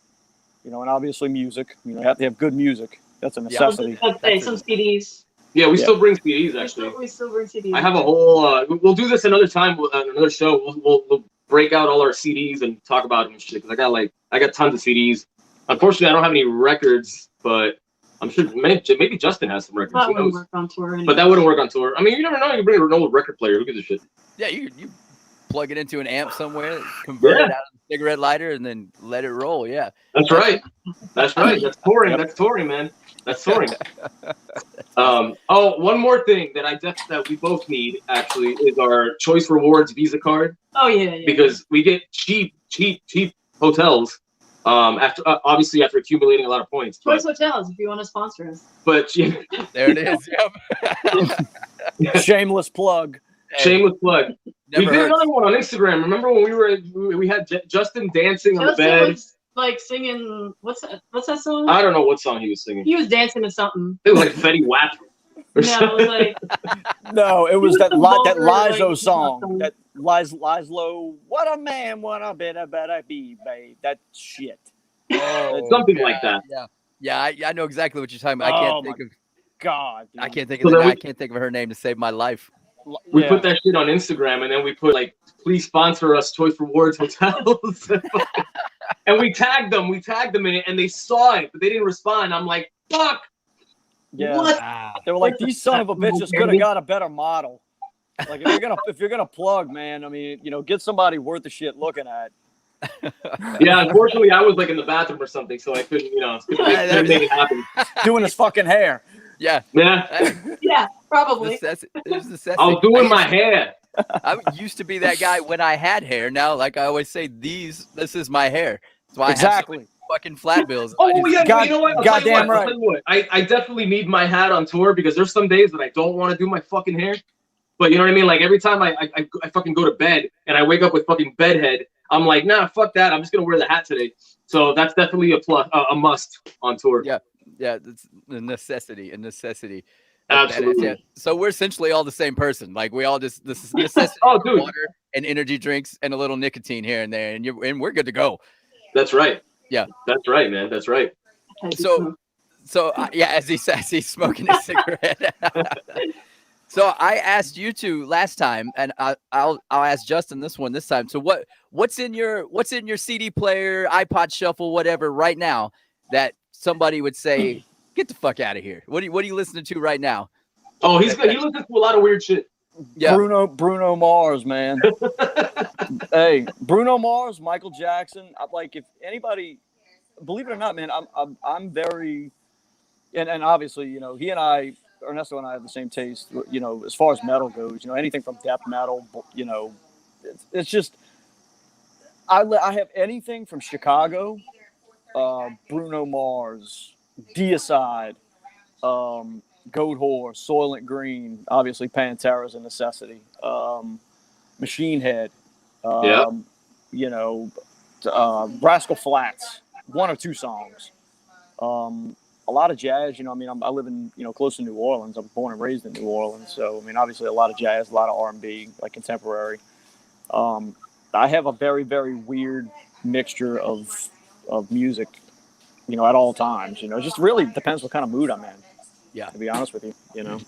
Speaker 3: you know, and obviously music. You know, I have to have good music. That's a necessity.
Speaker 5: Some CDs.
Speaker 2: Yeah, we still bring CDs actually.
Speaker 5: We still bring CDs.
Speaker 2: I have a whole. We'll do this another time. Another show. We'll break out all our CDs and talk about them and shit. Cause I got tons of CDs. Unfortunately, I don't have any records, but I'm sure maybe Justin has some records.
Speaker 5: That wouldn't work on tour.
Speaker 2: But that wouldn't work on tour. I mean, you never know. You can bring an old record player. Who gives a shit?
Speaker 1: Yeah, you plug it into an amp somewhere, convert it out of a cigarette lighter, and then let it roll. Yeah,
Speaker 2: that's right. That's right. That's touring. That's touring, man. That's touring. One more thing that we both need actually is our Choice Rewards Visa card.
Speaker 5: Oh yeah.
Speaker 2: Because we get cheap hotels. After accumulating a lot of points.
Speaker 5: Choice Hotels, if you want to sponsor us.
Speaker 2: But
Speaker 1: there it is. Yep.
Speaker 3: Shameless plug.
Speaker 2: Shameless plug.
Speaker 1: Never
Speaker 2: we did another one on Instagram. Remember when we had Justin dancing on the bed?
Speaker 5: Was, like singing what's that song?
Speaker 2: I don't know what song he was singing.
Speaker 5: He was dancing to something.
Speaker 2: It was like Fetty Wap.
Speaker 5: No, it was like
Speaker 3: it was that Lizo
Speaker 5: like,
Speaker 3: song. That Lizo, what a man, what a better be, babe. That shit.
Speaker 2: Oh, something like that.
Speaker 1: Yeah. I know exactly what you're talking about. I can't think of.
Speaker 3: God, dude.
Speaker 1: I can't think of. I can't think of her name to save my life.
Speaker 2: We put that shit on Instagram, and then we put like, please sponsor us, Choice Rewards Hotels, and we tagged them in it, and they saw it, but they didn't respond. I'm like, fuck.
Speaker 3: Yeah,
Speaker 2: what?
Speaker 3: They were like, these son of a bitches could have got a better model. Like if you're gonna plug, man, I mean, you know, get somebody worth the shit looking at.
Speaker 2: Yeah, unfortunately, I was like in the bathroom or something, so I couldn't, you know, couldn't make it happen.
Speaker 3: Doing his fucking hair.
Speaker 1: Yeah.
Speaker 5: Yeah, probably.
Speaker 2: I was doing my hair.
Speaker 1: I used to be that guy when I had hair. Now, like I always say, this is my hair. That's why
Speaker 3: exactly.
Speaker 1: I have so many fucking flat bills.
Speaker 2: Oh yeah, you know what?
Speaker 3: Goddamn right.
Speaker 2: I definitely need my hat on tour because there's some days that I don't want to do my fucking hair. But you know what I mean? Like every time I fucking go to bed and I wake up with fucking bedhead, I'm like, nah, fuck that. I'm just gonna wear the hat today. So that's definitely a must on tour.
Speaker 1: Yeah, it's a necessity.
Speaker 2: Absolutely.
Speaker 1: Yeah. So we're essentially all the same person. Like we all just this necessity water and energy drinks and a little nicotine here and there, and we're good to go.
Speaker 2: That's right.
Speaker 1: Yeah,
Speaker 2: that's right, man. That's right.
Speaker 1: So as he says, he's smoking a cigarette. So I asked you two last time, and I'll ask Justin this time. So what's in your CD player, iPod shuffle, whatever right now that somebody would say, get the fuck out of here? What are you listening to right now?
Speaker 2: Oh, he listens to a lot of weird shit.
Speaker 1: Yeah.
Speaker 3: Bruno Mars, man. Hey, Bruno Mars, Michael Jackson. Like if anybody, believe it or not, man, I'm very, and obviously, you know, he and I. Ernesto and I have the same taste, you know, as far as metal goes, you know, anything from death metal, you know, it's just, I have anything from Chicago, Bruno Mars, Deicide, Goat Horse, Soylent Green, obviously Pantera's a necessity, Machine Head, you know, Rascal Flatts, one or two songs. A lot of jazz, you know. I mean, I live in, you know, close to New Orleans. I'm born and raised in New Orleans, so I mean, obviously, a lot of jazz, a lot of R&B, like contemporary. I have a very, very weird mixture of music, you know, at all times. You know, it just really depends what kind of mood I'm in.
Speaker 1: Yeah,
Speaker 3: to be honest with you, you know.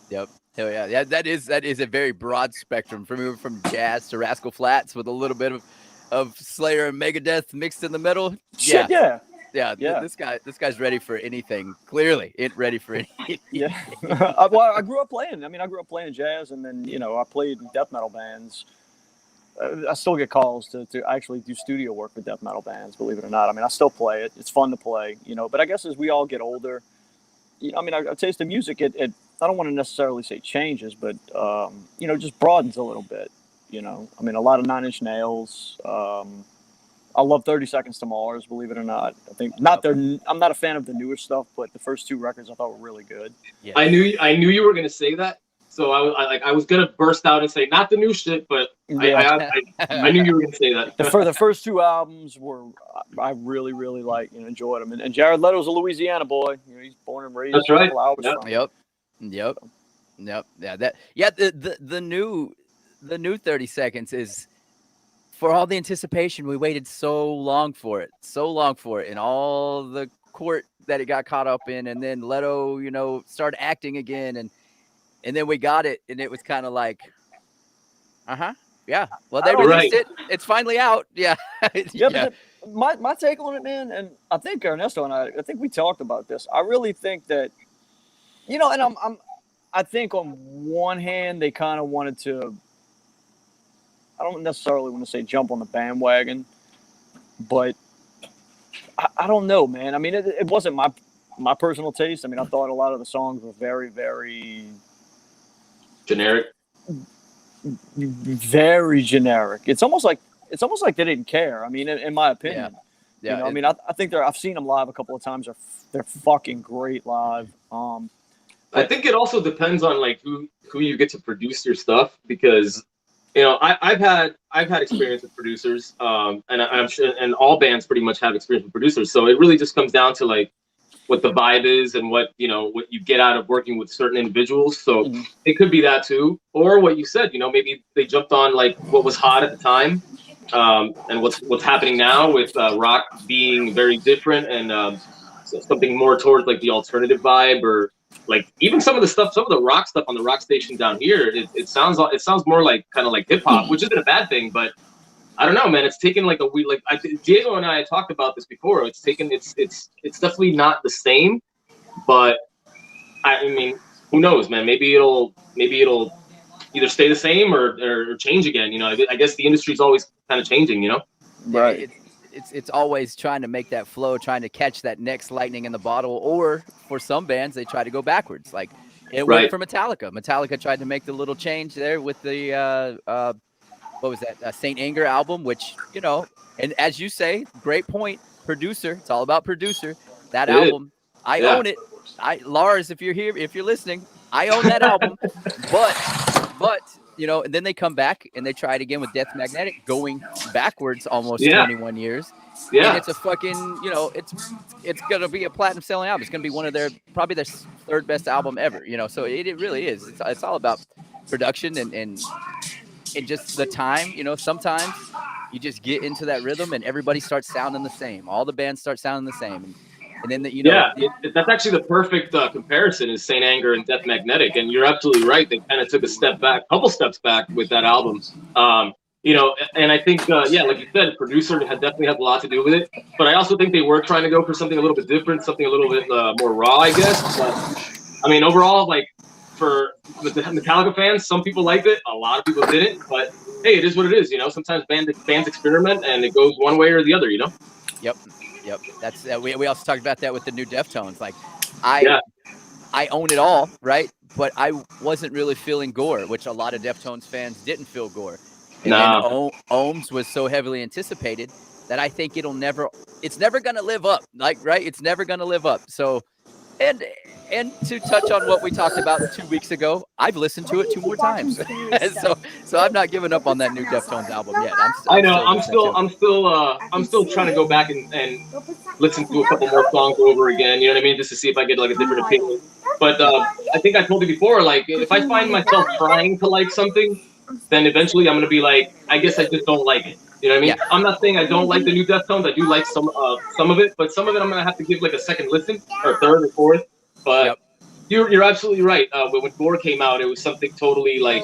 Speaker 1: Yep. Hell yeah. Yeah, that is a very broad spectrum from jazz to Rascal Flatts with a little bit of Slayer and Megadeth mixed in the middle.
Speaker 3: Shit, yeah.
Speaker 1: Yeah. This guy's ready for anything. Clearly, ready for anything.
Speaker 3: Yeah. Well, I grew up playing. I mean, I grew up playing jazz, and then, you know, I played in death metal bands. I still get calls to actually do studio work with death metal bands, believe it or not. I mean, I still play it. It's fun to play, you know. But I guess as we all get older, you know, I mean, our taste of music, it I don't want to necessarily say changes, but you know, just broadens a little bit. You know, I mean, a lot of Nine Inch Nails. I love 30 Seconds to Mars, believe it or not. I think I'm not a fan of the newer stuff, but the first two records I thought were really good.
Speaker 2: Yeah. I knew you were going to say that. so I was gonna burst out and say not the new shit, but
Speaker 3: Yeah.
Speaker 2: I knew you were gonna say that.
Speaker 3: The first two albums were I really really liked and enjoyed them. And Jared Leto's a Louisiana boy. You know, he's born and raised.
Speaker 2: That's right.
Speaker 3: A couple hours
Speaker 2: Yep.
Speaker 3: from.
Speaker 1: Yep. Yeah. The new 30 seconds is, for all the anticipation, we waited so long for it, and all the court that it got caught up in, and then Leto, you know, started acting again, and then we got it, and it was kind of like, yeah. Well, they released it. It's finally out. Yeah.
Speaker 3: Yeah. But my take on it, man, and I think Ernesto and I think we talked about this. I really think that, you know, and I think on one hand they kind of wanted to. I don't necessarily want to say jump on the bandwagon, but I don't know, man. I mean, it wasn't my personal taste. I mean, I thought a lot of the songs were very, very
Speaker 2: generic.
Speaker 3: Very generic. It's almost like they didn't care. I mean, in my opinion. Yeah. You know, I mean, I think I've seen them live a couple of times. They're fucking great live.
Speaker 2: I think it also depends on like who you get to produce your stuff, because, you know, I've had experience with producers, and I'm sure, and all bands pretty much have experience with producers. So it really just comes down to like what the vibe is and what you get out of working with certain individuals. So it could be that too, or what you said. You know, maybe they jumped on like what was hot at the time, and what's happening now with rock being very different, and something more towards like the alternative vibe, or like even some of the rock stuff on the rock station down here. It sounds more like kind of like hip hop, which isn't a bad thing, but I don't know, man. It's taken like a week. Like Diego and I talked about this before. It's definitely not the same, but I mean, who knows, man? Maybe it'll either stay the same or change again. You know, I guess the industry's always kind of changing. You know,
Speaker 3: right?
Speaker 1: It's always trying to make that flow, trying to catch that next lightning in the bottle. Or for some bands, they try to go backwards. Like it worked for Metallica. Metallica tried to make the little change there with the what was that? Saint Anger album, which, you know, and as you say, great point. Producer, it's all about producer. That album, I own it. Lars, if you're here, if you're listening, I own that album. But you know, and then they come back and they try it again with Death Magnetic, going backwards almost 21 years. Yeah, and it's a fucking, you know, it's gonna be a platinum selling album. It's gonna be one of probably their third best album ever. You know, so it really is. It's all about production and just the time. You know, sometimes you just get into that rhythm and everybody starts sounding the same. All the bands start sounding the same. And then,
Speaker 2: that's actually the perfect comparison is Saint Anger and Death Magnetic. And you're absolutely right. They kind of took a couple steps back with that album. You know, and I think, like you said, producer definitely has a lot to do with it. But I also think they were trying to go for something a little bit different, something a little bit more raw, I guess. But I mean, overall, like for the Metallica fans, some people liked it, a lot of people didn't. But hey, it is what it is. You know, sometimes bands experiment and it goes one way or the other. You know.
Speaker 1: Yep. That's we also talked about that with the new Deftones. Like, I own it all, right? But I wasn't really feeling Gore, which a lot of Deftones fans didn't feel Gore. And then Ohms was so heavily anticipated that I think it's never gonna live up. Like, right? It's never gonna live up. So, and to touch on what we talked about 2 weeks ago, I've listened to it 2 more times. so I'm not giving up on that new Deftones album yet.
Speaker 2: I'm still trying to go back and listen to a couple more songs over again. You know what I mean? Just to see if I get like a different opinion. But I think I told you before, like if I find myself trying to like something, then eventually I'm gonna be like, I guess I just don't like it. You know what I mean? Yeah. I'm not saying I don't like the new Deftones. I do like some of it, but some of it I'm gonna have to give like a second listen or third or fourth. But you're absolutely right. When Gore came out, it was something totally like,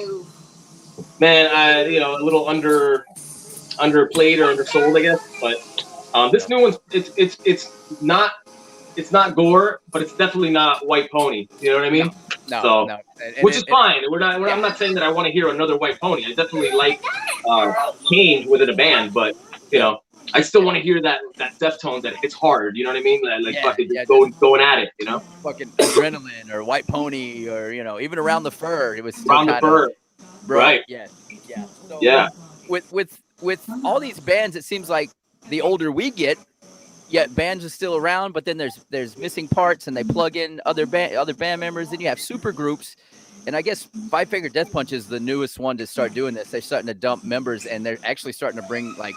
Speaker 2: man, a little underplayed or undersold, I guess. But this new one's it's not Gore, but it's definitely not White Pony. You know what I mean? No. Which is fine. I'm not saying that I want to hear another White Pony. I definitely like change within a band, but you know, I still want to hear that Deftones that hits hard. You know what I mean? Going at it. You know,
Speaker 1: fucking Adrenaline or White Pony or even Around the Fur. It was still
Speaker 2: Around the Fur, right?
Speaker 1: Yeah. So with all these bands, it seems like the older we get, yet bands are still around, but then there's missing parts and they plug in other band members. Then you have super groups, And I guess Five Finger Death Punch is the newest one to start doing this. They're starting to dump members, and they're actually starting to bring like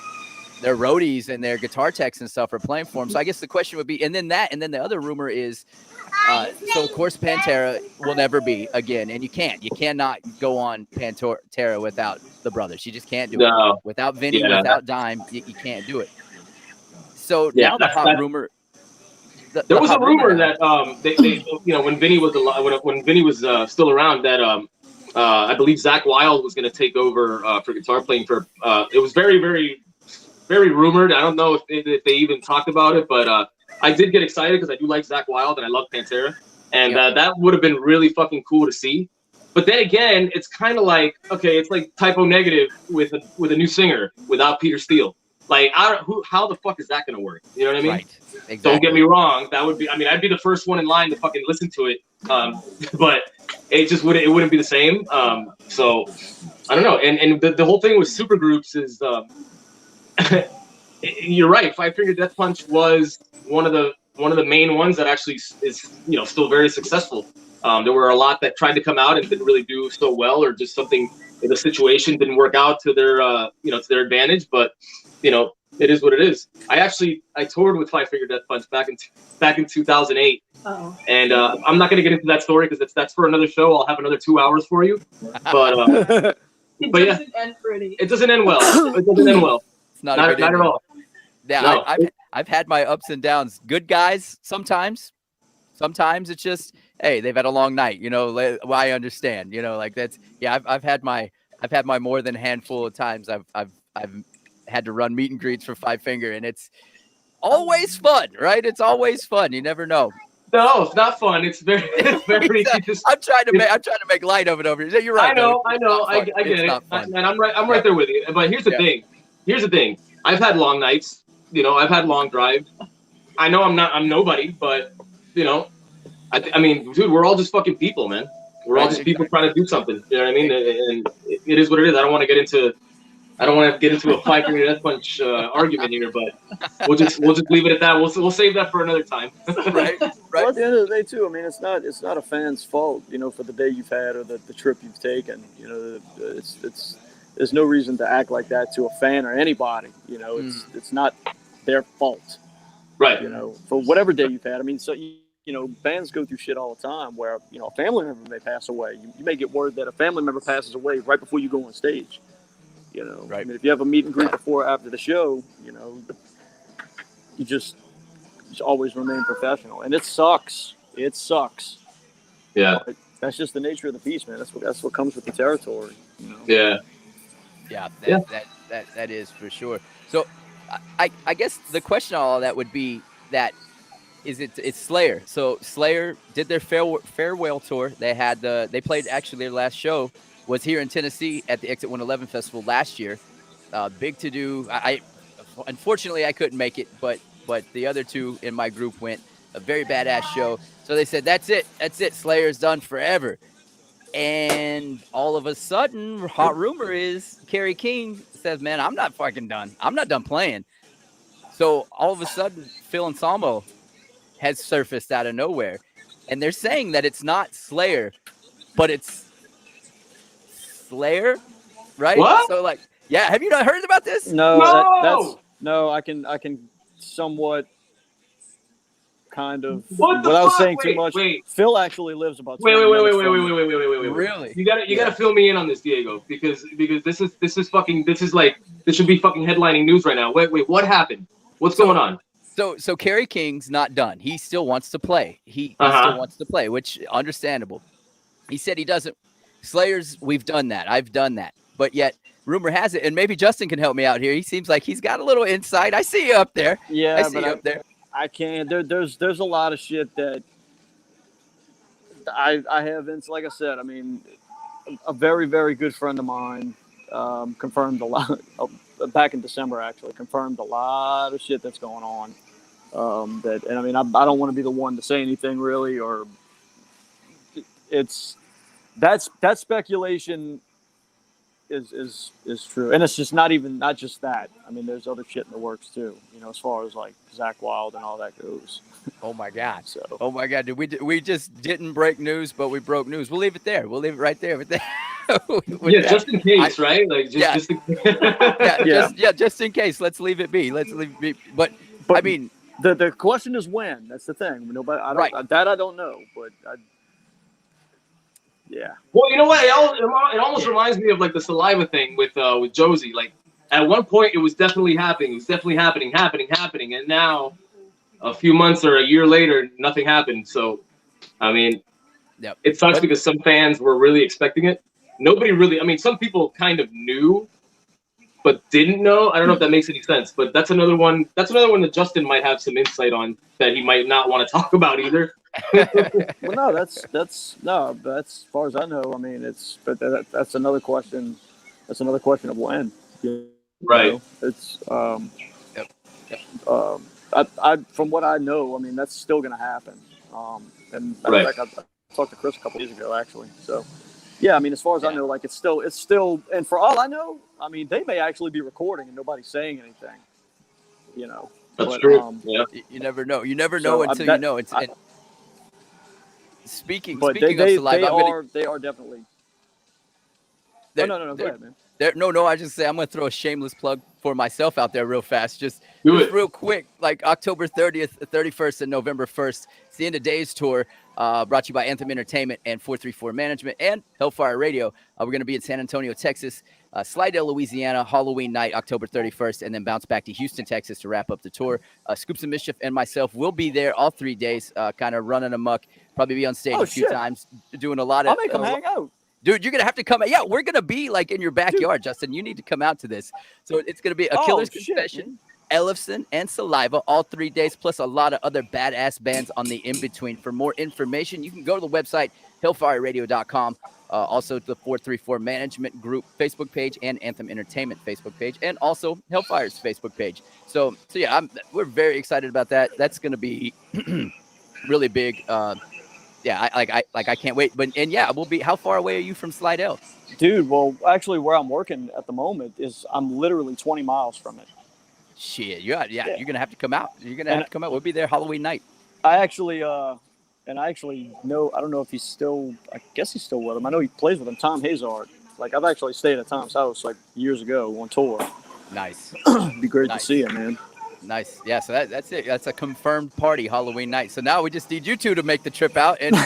Speaker 1: their roadies and their guitar techs and stuff are playing for them. So I guess the question would be, and then the other rumor is, so of course Pantera will never be again, and you cannot go on Pantera without the brothers. You just can't do it without Vinny, without Dime. You can't do it. So now the hot rumor.
Speaker 2: There was a rumor that they when Vinny was when Vinny was still around, that I believe Zach Wilde was going to take over for guitar playing for. It was very, very, very rumored. I don't know if they even talked about it, but I did get excited because I do like Zach Wilde and I love Pantera, and that would have been really fucking cool to see. But then again, it's kind of like, okay, it's like Typo Negative with a new singer without Peter Steele. Like, how the fuck is that going to work? You know what I mean?
Speaker 1: Right. Exactly.
Speaker 2: Don't get me wrong. That would be, I mean, I'd be the first one in line to fucking listen to it. But it wouldn't be the same. So I don't know. And the whole thing with supergroups is, you're right. Five Finger Death Punch was one of the main ones that actually is, still very successful. There were a lot that tried to come out and didn't really do so well, or just something, the situation didn't work out to their, to their advantage. But it is what it is. I toured with Five Finger Death Punch back in 2008.
Speaker 5: Oh.
Speaker 2: And I'm not going to get into that story because that's for another show. I'll have another 2 hours for you. But
Speaker 5: It
Speaker 2: but
Speaker 5: doesn't end pretty.
Speaker 2: it doesn't end well. It doesn't end well.
Speaker 1: It's not
Speaker 2: Not at all.
Speaker 1: Yeah,
Speaker 2: No.
Speaker 1: I've had my ups and downs. Good guys sometimes. Sometimes it's just, hey, they've had a long night. I understand. Like that's, yeah. I've had my more than a handful of times. I've had to run meet and greets for Five Finger, and it's always fun, right? It's always fun. You never know.
Speaker 2: No, it's not fun. It's very.
Speaker 1: I'm trying to make light of it over here. You're right.
Speaker 2: I know. I get it. And I'm right there with you. But here's the thing. Here's the thing. I've had long nights. I've had long drives. I know I'm nobody, but I mean, dude, we're all just fucking people, man. We're all just people trying to do something. You know what I mean? And it is what it is. I don't want to get into a Five Finger Death Punch argument here, but we'll just leave it at that. We'll save that for another time.
Speaker 1: Right.
Speaker 3: Well, at the end of the day, too, I mean, it's not a fan's fault, for the day you've had or the trip you've taken. There's no reason to act like that to a fan or anybody. It's not their fault.
Speaker 2: Right.
Speaker 3: For whatever day you've had. I mean, so bands go through shit all the time where a family member may pass away. You may get word that a family member passes away right before you go on stage. Right. I mean, if you have a meet and greet before or after the show, you just always remain professional. And it sucks. It sucks.
Speaker 2: Yeah.
Speaker 3: But that's just the nature of the beast, man. That's what comes with the territory.
Speaker 2: Yeah.
Speaker 1: Yeah. That is for sure. So I guess the question on all that would be that it's Slayer. So Slayer did their farewell tour. They played actually their last show was here in Tennessee at the Exit 111 Festival last year. Big to do. Unfortunately I couldn't make it, but the other two in my group went. A very badass show. So they said, that's it. Slayer's done forever. And all of a sudden, hot rumor is Kerry King says, man, I'm not fucking done. I'm not done playing. So all of a sudden, Phil Anselmo has surfaced out of nowhere. And they're saying that it's not Slayer, but it's Slayer, right?
Speaker 2: What?
Speaker 1: So have you not heard about this?
Speaker 3: No. No, I can somewhat kind of, without saying too much.
Speaker 2: Wait.
Speaker 3: Phil actually lives about.
Speaker 2: Wait.
Speaker 1: Really?
Speaker 2: You gotta fill me in on this, Diego, because this should be fucking headlining news right now. Wait, what happened? What's going on?
Speaker 1: So Kerry King's not done. He still wants to play. He still wants to play, which understandable. He said he doesn't. Slayers, we've done that. I've done that. But yet, rumor has it, and maybe Justin can help me out here. He seems like he's got a little insight. I see you up there.
Speaker 3: Yeah,
Speaker 1: I see you up there.
Speaker 3: I can't. There's a lot of shit that I have. Like I said, I mean, a very, very good friend of mine confirmed a lot back in December. Actually, confirmed a lot of shit that's going on. And I mean, I don't want to be the one to say anything really, or it's that speculation is true, and it's just not just that. I mean, there's other shit in the works too. You know, as far as like Zach Wilde and all that goes.
Speaker 1: Oh my God!
Speaker 3: So,
Speaker 1: oh my God! We just didn't break news, but we broke news. We'll leave it there. We'll leave it right there with that.
Speaker 2: Yeah, just in case, right? Like just in case.
Speaker 1: Just in case. Let's leave it be. Let's leave it be. But I mean,
Speaker 3: the question is when. That's the thing. Nobody. I don't. That I don't know. But yeah.
Speaker 2: Well, you know what? It almost reminds me of like the saliva thing with Josie. Like at one point, it was definitely happening. It was definitely happening, and now, a few months or a year later, nothing happened. So, I mean, it sucks because some fans were really expecting it. Nobody really. I mean, some people kind of knew, but didn't know. I don't know if that makes any sense. But that's another one. That's another one that Justin might have some insight on that he might not want to talk about either.
Speaker 3: Well, no, that's as far as I know. I mean, that's another question. That's another question of when.
Speaker 2: Right.
Speaker 3: Know? It's I from what I know, I mean, that's still going to happen. And in fact, I talked to Chris a couple days ago, actually. So, yeah, I mean, as far as I know, like it's still, and for all I know, I mean, they may actually be recording and nobody's saying anything. You know.
Speaker 2: That's true. Yeah.
Speaker 1: You never know. You never know until you know. Speaking of saliva,
Speaker 3: they are definitely. No, go ahead, man.
Speaker 1: No, I just say I'm going to throw a shameless plug for myself out there real fast. Just real quick, like October 30th, 31st, and November 1st. It's the End of Days tour, brought to you by Anthem Entertainment and 434 Management and Hellfire Radio. We're going to be in San Antonio, Texas, Slidell, Louisiana, Halloween night, October 31st, and then bounce back to Houston, Texas to wrap up the tour. Scoops and Mischief and myself will be there all 3 days, kind of running amok. Probably be on stage a few times, doing a lot of.
Speaker 3: I'll make them hang out.
Speaker 1: Dude, you're going to have to come out. Yeah, we're going to be like in your backyard, Justin. You need to come out to this. So it's going to be a Killer's Confession, Ellefson, and Saliva all 3 days, plus a lot of other badass bands on the in-between. For more information, you can go to the website, hellfireradio.com. Also the 434 Management Group Facebook page and Anthem Entertainment Facebook page, and also Hellfire's Facebook page. So yeah, we're very excited about that. That's going to be really big. I can't wait. But we'll be. How far away are you from Slidell?
Speaker 3: Dude, well, actually, where I'm working at the moment is I'm literally 20 miles from it.
Speaker 1: Shit, you're gonna have to come out. You're gonna have to come out. We'll be there Halloween night.
Speaker 3: I actually know. I don't know if he's still. I guess he's still with him. I know he plays with him. Tom Hazard. Like I've actually stayed at Tom's house like years ago on tour.
Speaker 1: Nice.
Speaker 3: It'd be great to see him, man.
Speaker 1: Nice. Yeah, so that's it. That's a confirmed party Halloween night. So now we just need you two to make the trip out, and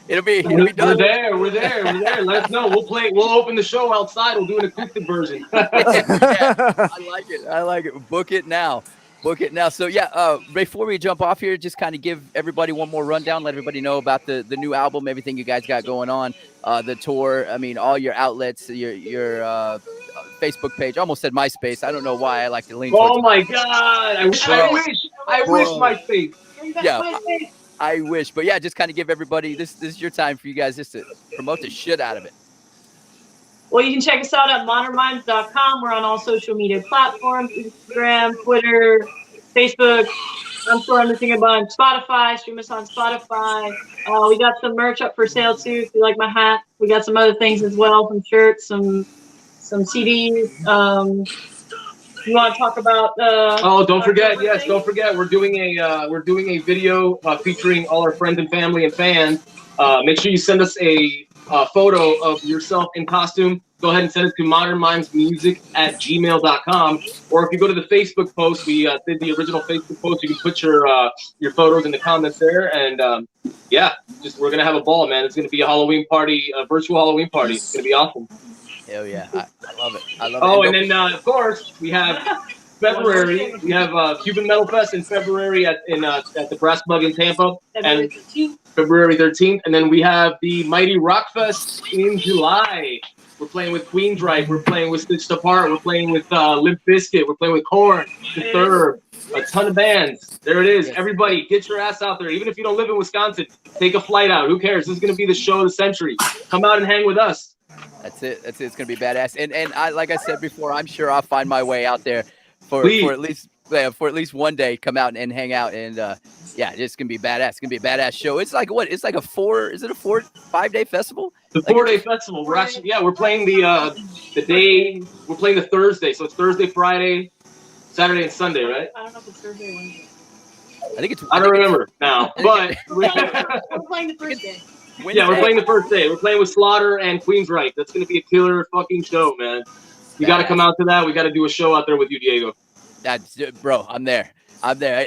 Speaker 1: it'll be done.
Speaker 2: We're there. Let us know. We'll open the show outside. We'll do an acoustic version.
Speaker 1: I like it. Book it now. So before we jump off here, just kind of give everybody one more rundown. Let everybody know about the new album, everything you guys got going on, the tour. I mean, all your outlets, your Facebook page. I almost said MySpace. I don't know why I like to lean.
Speaker 2: Oh my God! I wish MySpace.
Speaker 1: Yeah, I wish. But yeah, just kind of give everybody this is your time for you guys just to promote the shit out of it.
Speaker 5: Well, you can check us out at modernminds.com. We're on all social media platforms: Instagram, Twitter, Facebook. I'm sure I'm missing a bunch. Spotify. Stream us on Spotify. We got some merch up for sale too. If you like my hat, we got some other things as well: some shirts, some CDs. You want to talk about?
Speaker 2: Don't forget! Yes, don't forget. We're doing a video featuring all our friends and family and fans. Make sure you send us a photo of yourself in costume. Go ahead and send it to modernmindsmusic@gmail.com. Or if you go to the Facebook post, we did the original Facebook post. You can put your photos in the comments there. And we're gonna have a ball, man. It's gonna be a Halloween party, a virtual Halloween party. It's gonna be awesome.
Speaker 1: Hell yeah, I love it.
Speaker 2: And then of course we have February. We have Cuban Metal Fest in February at the Brass Bug in Tampa, and February 13th. And then we have the Mighty Rock Fest in July. We're playing with Queensryche. We're playing with Stitched Apart. We're playing with Limp Bizkit. We're playing with Korn, Disturbed, a ton of bands. There it is. Yes. Everybody, get your ass out there. Even if you don't live in Wisconsin, take a flight out. Who cares? This is going to be the show of the century. Come out and hang with us.
Speaker 1: That's it. It's going to be badass. And I, like I said before, I'm sure I'll find my way out there for at least one day. Come out and hang out. And it's going to be badass. It's going to be a badass show. It's like what? It's like a 5-day festival.
Speaker 2: The 4-day festival. We're actually we're playing we're playing the Thursday, so it's Thursday, Friday, Saturday, and Sunday, right?
Speaker 5: I don't know if it's Thursday or Wednesday.
Speaker 2: I don't remember now, but
Speaker 5: We're playing the first day.
Speaker 2: yeah, we're playing the first day. We're playing with Slaughter and Queensryche. That's gonna be a killer fucking show, man. You got to come out to that. We got to do a show out there with you, Diego.
Speaker 1: That's bro. I'm there.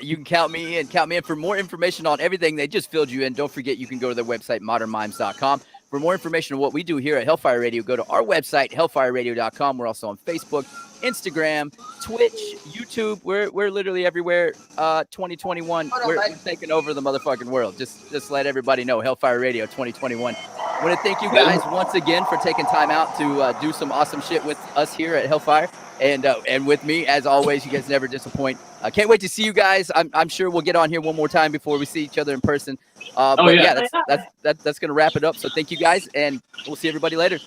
Speaker 1: You can count me in. Count me in for more information on everything they just filled you in. Don't forget, you can go to their website, modernmimes.com. For more information on what we do here at Hellfire Radio, go to our website, hellfireradio.com. We're also on Facebook, Instagram, Twitch, YouTube. We're literally everywhere. 2021, we're taking over the motherfucking world. Just let everybody know, Hellfire Radio 2021. I want to thank you guys once again for taking time out to do some awesome shit with us here at Hellfire. And with me, as always, you guys never disappoint. I can't wait to see you guys. I'm sure we'll get on here one more time before we see each other in person. That's going to wrap it up. So thank you guys, and we'll see everybody later.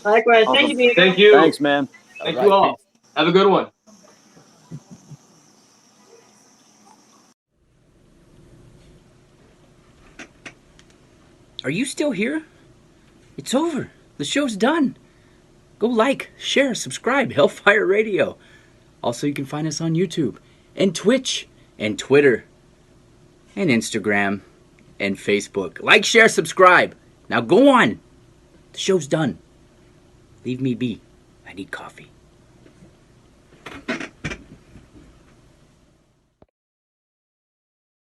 Speaker 5: Likewise.
Speaker 3: Awesome.
Speaker 5: Thank you, Diego.
Speaker 2: Thank you.
Speaker 3: Thanks, man.
Speaker 2: Thank you all. Peace. Have a good one.
Speaker 6: Are you still here? It's over. The show's done. Go like, share, subscribe, Hellfire Radio. Also, you can find us on YouTube and Twitch and Twitter and Instagram and Facebook. Like, share, subscribe. Now go on. The show's done. Leave me be. I need coffee.